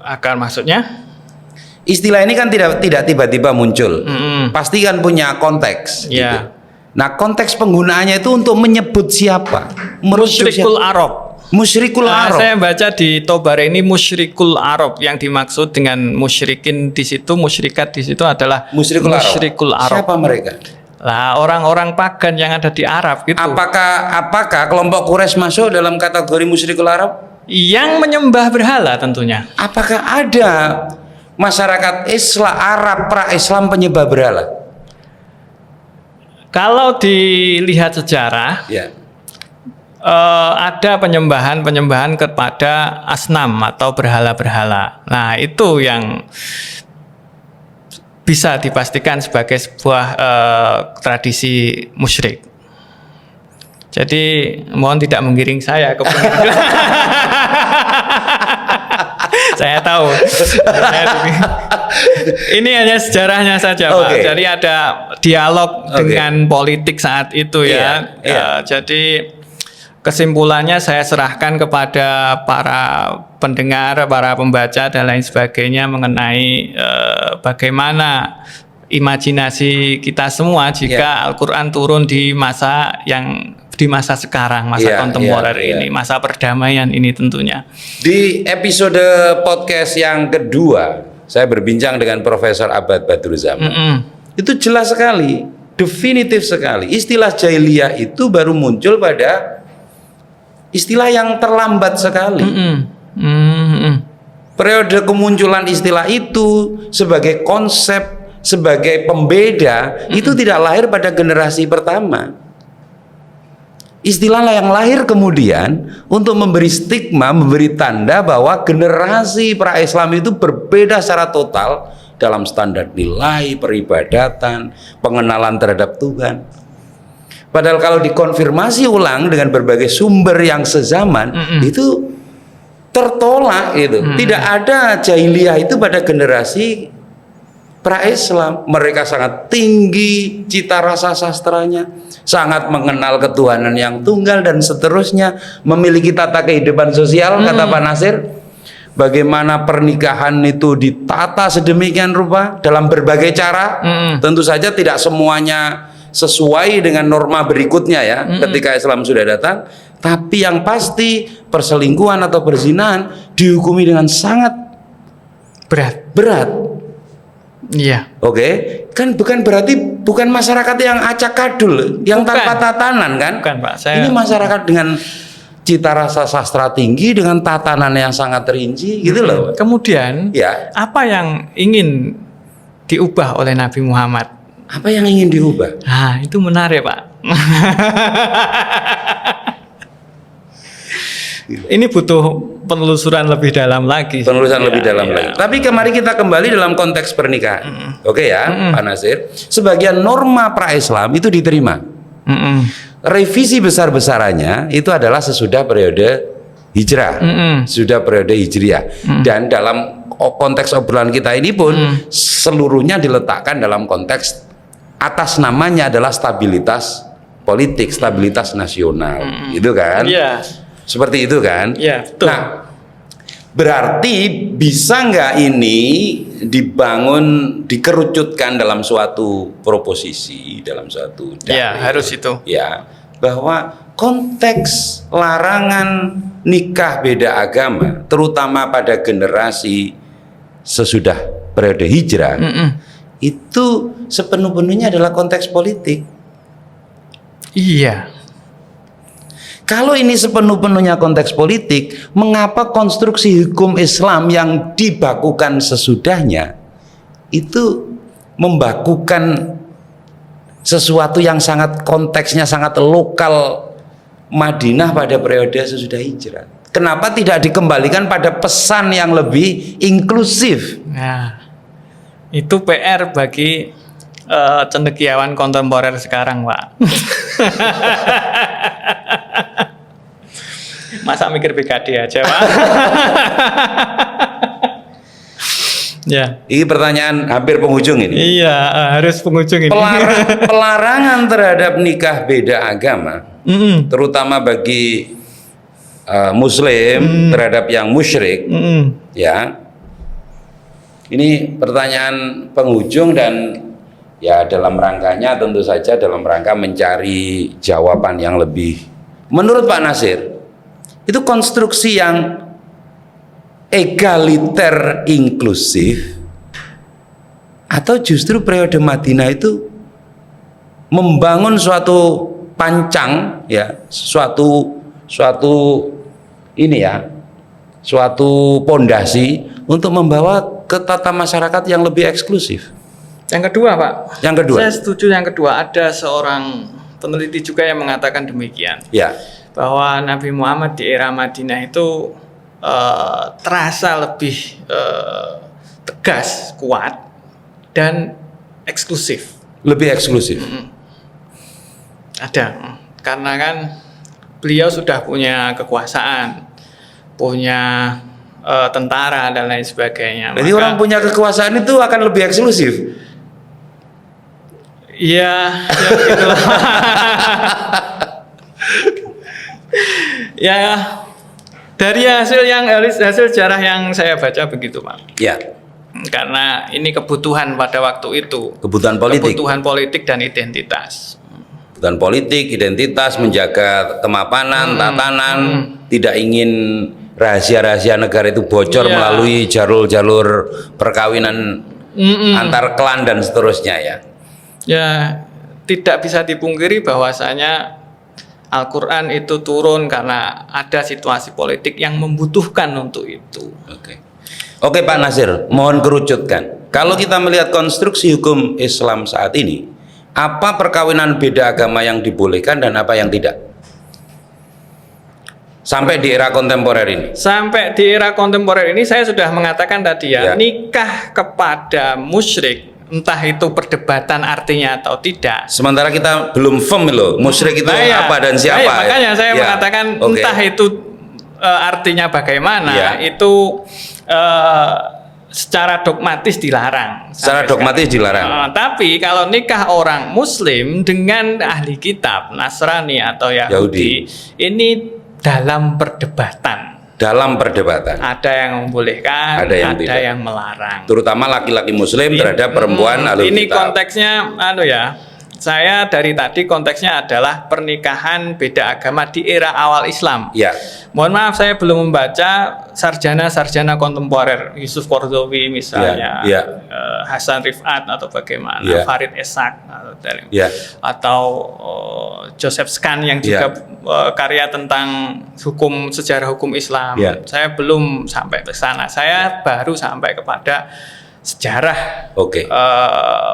akar maksudnya? Istilah ini kan tidak tiba-tiba muncul. Pasti kan punya konteks. Ya. Gitu. Nah, konteks penggunaannya itu untuk menyebut siapa? Musyrikul Arab. Musyrikul Arab. Saya baca di Tobar ini musyrikul Arab, yang dimaksud dengan musyrikin di situ, musyrikat di situ adalah musyrikul Arab. Siapa mereka? Lah, orang-orang pagan yang ada di Arab gitu. Apakah kelompok Quraisy masuk dalam kategori musyrikul Arab? Yang menyembah berhala tentunya. Apakah ada masyarakat Islam Arab pra-Islam penyembah berhala? Kalau dilihat sejarah, Ya. ada penyembahan kepada asnam atau berhala-berhala. Nah, itu yang bisa dipastikan sebagai sebuah tradisi musyrik. Jadi mohon tidak menggiring saya ke saya tahu. Ini hanya sejarahnya saja, Pak. Jadi ada dialog dengan politik saat itu ya. Jadi kesimpulannya saya serahkan kepada para pendengar, para pembaca dan lain sebagainya mengenai bagaimana imajinasi kita semua jika Al-Quran turun di masa sekarang, masa kontemporer ini, masa perdamaian ini tentunya. Di episode podcast yang kedua, saya berbincang dengan Profesor Abad Badruzzaman. Itu jelas sekali, definitif sekali. Istilah jahiliyah itu baru muncul pada istilah yang terlambat sekali. Periode kemunculan istilah itu sebagai konsep, sebagai pembeda, itu tidak lahir pada generasi pertama. Istilah yang lahir kemudian untuk memberi stigma, memberi tanda bahwa generasi pra-Islam itu berbeda secara total dalam standar nilai, peribadatan, pengenalan terhadap Tuhan. Padahal kalau dikonfirmasi ulang dengan berbagai sumber yang sezaman, itu tertolak itu. Tidak ada jahiliyah itu pada generasi pra-Islam. Mereka sangat tinggi cita rasa sastranya, sangat mengenal ketuhanan yang tunggal dan seterusnya, memiliki tata kehidupan sosial, kata Pak Nasir. Bagaimana pernikahan itu ditata sedemikian rupa dalam berbagai cara. Tentu saja tidak semuanya sesuai dengan norma berikutnya ya, ketika Islam sudah datang. Tapi yang pasti perselingkuhan atau perzinahan dihukumi dengan sangat berat. Iya. Oke, kan bukan masyarakat yang acak kadul, yang tanpa tatanan kan? Bukan, Pak. Ini masyarakat dengan cita rasa sastra tinggi, dengan tatanan yang sangat rinci, gitu loh. Kemudian, apa yang ingin diubah oleh Nabi Muhammad? Apa yang ingin diubah? Nah, itu menarik, Pak. Ini butuh penelusuran lebih dalam lagi. Lebih dalam lagi. Tapi mari kita kembali dalam konteks pernikahan. Oke ya, Pak Nasir. Sebagian norma pra-Islam itu diterima. Revisi besar-besarannya itu adalah sesudah periode hijrah, sudah periode hijriah. Dan dalam konteks obrolan kita ini pun seluruhnya diletakkan dalam konteks atas namanya adalah stabilitas politik, stabilitas nasional, gitu kan? Iya. Seperti itu kan? Iya, betul. Nah, berarti bisa nggak ini dikerucutkan dalam suatu proposisi, dalam suatu dalil? Ya, harus itu. Ya, bahwa konteks larangan nikah beda agama, terutama pada generasi sesudah periode hijrah, itu sepenuh-penuhnya adalah konteks politik. Iya. Kalau ini sepenuh-penuhnya konteks politik, mengapa konstruksi hukum Islam yang dibakukan sesudahnya itu membakukan sesuatu yang sangat konteksnya sangat lokal Madinah pada periode sesudah hijrah? Kenapa tidak dikembalikan pada pesan yang lebih inklusif? Nah, itu PR bagi cendekiawan kontemporer sekarang, Pak. Masa mikir BKD aja, Pak? Ya. Ini pertanyaan hampir penghujung ini. Iya, harus penghujung ini. Pelarangan terhadap nikah beda agama, Mm-mm. terutama bagi Muslim terhadap yang musyrik, Mm-mm. ya. Ini pertanyaan penghujung dan ya dalam rangkanya tentu saja dalam rangka mencari jawaban yang lebih. Menurut Pak Nasir, itu konstruksi yang egaliter inklusif atau justru periode Madinah itu membangun suatu pancang ya, suatu ini ya, suatu pondasi untuk membawa ke tata masyarakat yang lebih eksklusif. Yang kedua, Pak. Yang kedua. Saya setuju yang kedua. Ada seorang peneliti juga yang mengatakan demikian. Ya. Bahwa Nabi Muhammad di era Madinah itu terasa lebih tegas, kuat, dan eksklusif. Lebih eksklusif. Ada. Karena kan beliau sudah punya kekuasaan, punya tentara dan lain sebagainya. Jadi orang punya kekuasaan itu akan lebih eksklusif. Iya, ya begitulah. Ya, dari hasil sejarah yang saya baca begitu, Pak. Ya. Karena ini kebutuhan pada waktu itu. Kebutuhan politik. Kebutuhan politik dan identitas. Kebutuhan politik, identitas, menjaga kemapanan, tatanan, tidak ingin rahasia-rahasia negara itu bocor melalui jalur-jalur perkawinan antar klan dan seterusnya ya. Ya, tidak bisa dipungkiri bahwasanya Al-Quran itu turun karena ada situasi politik yang membutuhkan untuk itu. Oke Pak Nasir, mohon kerucutkan. Kalau kita melihat konstruksi hukum Islam saat ini, apa perkawinan beda agama yang dibolehkan dan apa yang tidak? Sampai di era kontemporer ini. Sampai di era kontemporer ini saya sudah mengatakan tadi ya. Nikah kepada musyrik, entah itu perdebatan artinya atau tidak. Sementara kita belum firm loh, musyrik itu apa dan siapa. Makanya saya mengatakan entah itu artinya bagaimana, itu secara dogmatis dilarang. Secara dogmatis dilarang. Tapi kalau nikah orang Muslim dengan ahli kitab, Nasrani atau Yahudi. Ini dalam perdebatan. Dalam perdebatan. Ada yang membolehkan, ada yang melarang. Terutama laki-laki Muslim terhadap perempuan ahli kitab. Ini konteksnya, saya dari tadi konteksnya adalah pernikahan beda agama di era awal Islam. Ya. Mohon maaf saya belum membaca sarjana-sarjana kontemporer, Yusuf Qaradawi misalnya, Hasan Rifat atau bagaimana, Farid Esak atau Joseph Scan yang juga karya tentang sejarah hukum Islam. Saya belum sampai ke sana. Saya baru sampai kepada sejarah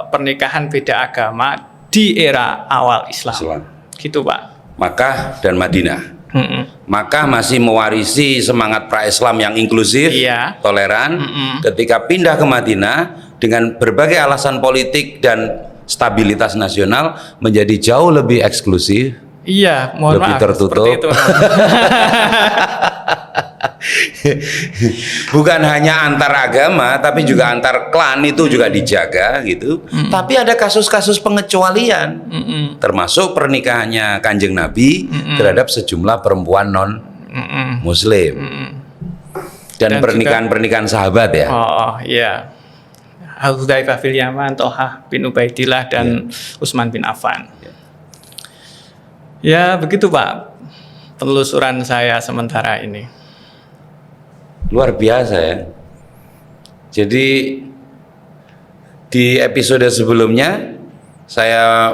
pernikahan beda agama di era awal Islam. Gitu Pak. Makkah dan Madinah. Makkah masih mewarisi semangat pra-Islam yang inklusif, toleran. Ketika pindah ke Madinah dengan berbagai alasan politik dan stabilitas nasional menjadi jauh lebih eksklusif. Iya, mohon lebih maaf, tertutup. Seperti itu. Bukan hanya antar agama, tapi juga antar klan itu juga dijaga gitu. Tapi ada kasus-kasus pengecualian, termasuk pernikahannya Kanjeng Nabi terhadap sejumlah perempuan non Muslim dan pernikahan-pernikahan sahabat ya. Oh iya, Hudzaifah fil Yaman, Thalhah bin Ubaidillah dan Utsman bin Affan. Ya begitu Pak, penelusuran saya sementara ini. Luar biasa ya. Jadi di episode sebelumnya saya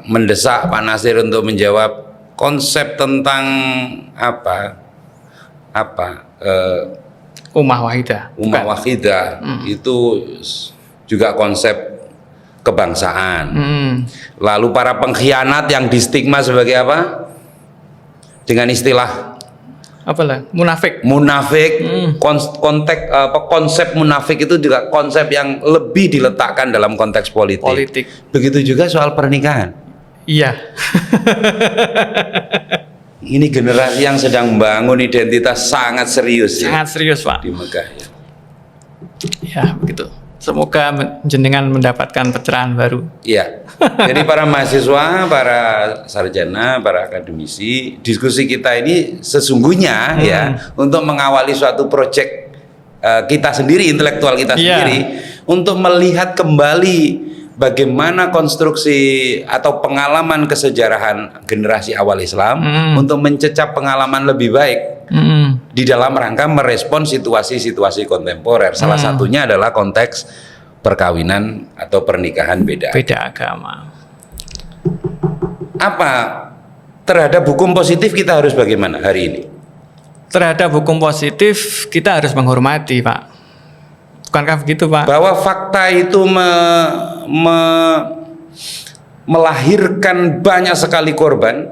mendesak Pak Nasir untuk menjawab konsep tentang Ummah wahidah. Ummah wahidah itu juga konsep kebangsaan. Lalu para pengkhianat yang distigma sebagai apa? Dengan istilah munafik. Konsep munafik itu juga konsep yang lebih diletakkan dalam konteks politik. Begitu juga soal pernikahan. Iya. Ini generasi yang sedang membangun identitas sangat serius. Sangat serius Pak. Di Mekah. Ya begitu. Semoga jenengan mendapatkan pencerahan baru. Iya. Jadi para mahasiswa, para sarjana, para akademisi, diskusi kita ini sesungguhnya ya untuk mengawali suatu proyek kita sendiri, intelektual kita sendiri, untuk melihat kembali bagaimana konstruksi atau pengalaman kesejarahan generasi awal Islam untuk mencecap pengalaman lebih baik di dalam rangka merespon situasi-situasi kontemporer. Salah satunya adalah konteks perkawinan atau pernikahan beda agama. Apa terhadap hukum positif kita harus bagaimana hari ini? Terhadap hukum positif kita harus menghormati, Pak. Bukankah begitu, Pak? Bahwa fakta itu melahirkan banyak sekali korban.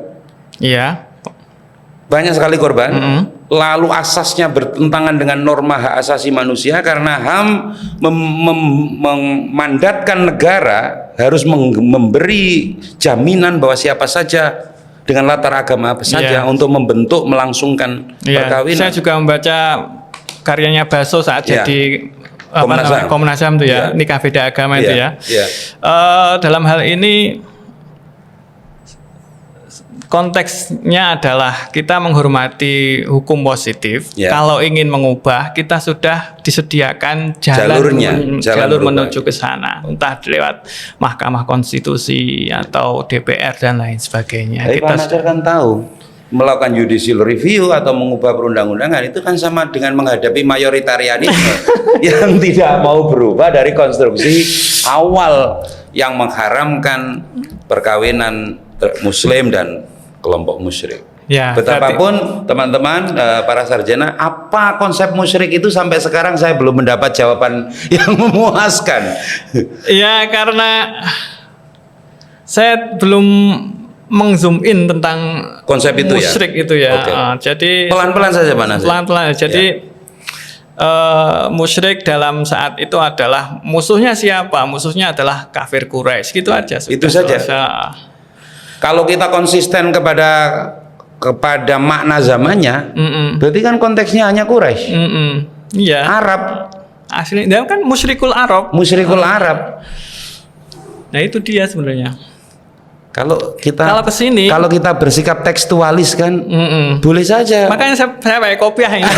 Iya. Banyak sekali korban. Lalu asasnya bertentangan dengan norma hak asasi manusia karena HAM memandatkan negara harus memberi jaminan bahwa siapa saja dengan latar agama apa saja untuk membentuk melangsungkan perkawinan. Saya juga membaca karyanya Baso saat jadi Komnas HAM itu ya, nikah beda agama itu ya. Dalam hal ini konteksnya adalah kita menghormati hukum positif. Kalau ingin mengubah, kita sudah disediakan jalur menuju ke sana, entah lewat Mahkamah Konstitusi atau DPR dan lain sebagainya. Tapi Pak Nasir kan tahu melakukan judicial review atau mengubah perundang-undangan itu kan sama dengan menghadapi mayoritarianisme yang tidak mau berubah dari konstruksi awal yang mengharamkan perkawinan Muslim dan kelompok musyrik. Betapapun teman-teman para sarjana, apa konsep musyrik itu sampai sekarang saya belum mendapat jawaban yang memuaskan. Ya, karena saya belum mengzoom in tentang konsep itu musyrik itu ya. Jadi pelan-pelan saja Pak Nasir. Pelan-pelan. Jadi musyrik dalam saat itu adalah musuhnya siapa? Musuhnya adalah kafir Quraisy. Gitu aja. Itu saja. Kalau kita konsisten kepada makna zamannya, berarti kan konteksnya hanya Quraisy. Iya. Arab. Asli, dia kan musyrikul Arab. Musyrikul Arab. Nah itu dia sebenarnya. Kalau kesini, kalau kita bersikap tekstualis kan, boleh saja. Makanya saya pakai kopiah ini.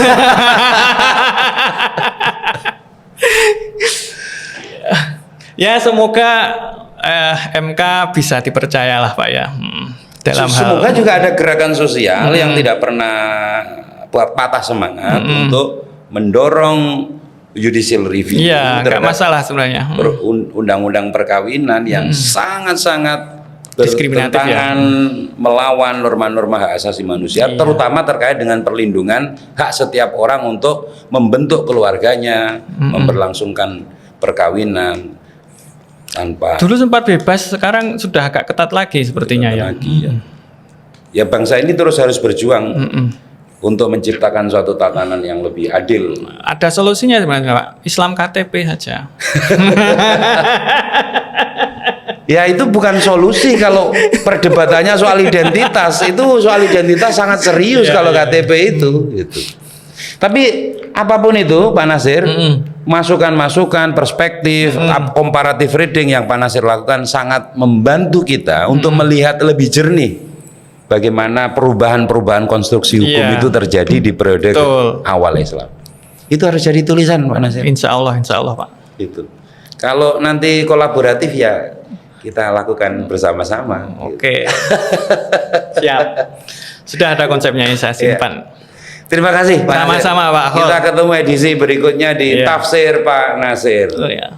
Ya semoga MK bisa dipercayalah Pak ya. Semoga juga ada gerakan sosial yang tidak pernah patah semangat untuk mendorong judicial review. Iya, nggak masalah sebenarnya. Undang-undang perkawinan yang sangat-sangat diskriminatif bertentangan melawan norma-norma hak asasi manusia, terutama terkait dengan perlindungan hak setiap orang untuk membentuk keluarganya, memberlangsungkan perkawinan tanpa. Dulu sempat bebas, sekarang sudah agak ketat lagi sepertinya ya. Ya bangsa ini terus harus berjuang untuk menciptakan suatu tatanan yang lebih adil. Ada solusinya sebenarnya Pak, Islam KTP saja. Ya itu bukan solusi kalau perdebatannya soal identitas. Itu soal identitas sangat serius kalau KTP itu gitu. Tapi apapun itu Pak Nasir, masukan-masukan, perspektif, comparative reading yang Pak Nasir lakukan sangat membantu kita untuk melihat lebih jernih bagaimana perubahan-perubahan konstruksi hukum itu terjadi di periode awal Islam. Itu harus jadi tulisan Pak Nasir. Insya Allah Pak. Itu. Kalau nanti kolaboratif ya kita lakukan bersama-sama. Oke. Siap. Sudah ada konsepnya yang saya simpan. Terima kasih Pak Sama-sama Pak. Kita ketemu edisi berikutnya di Tafsir Pak Nasir. Oh, ya.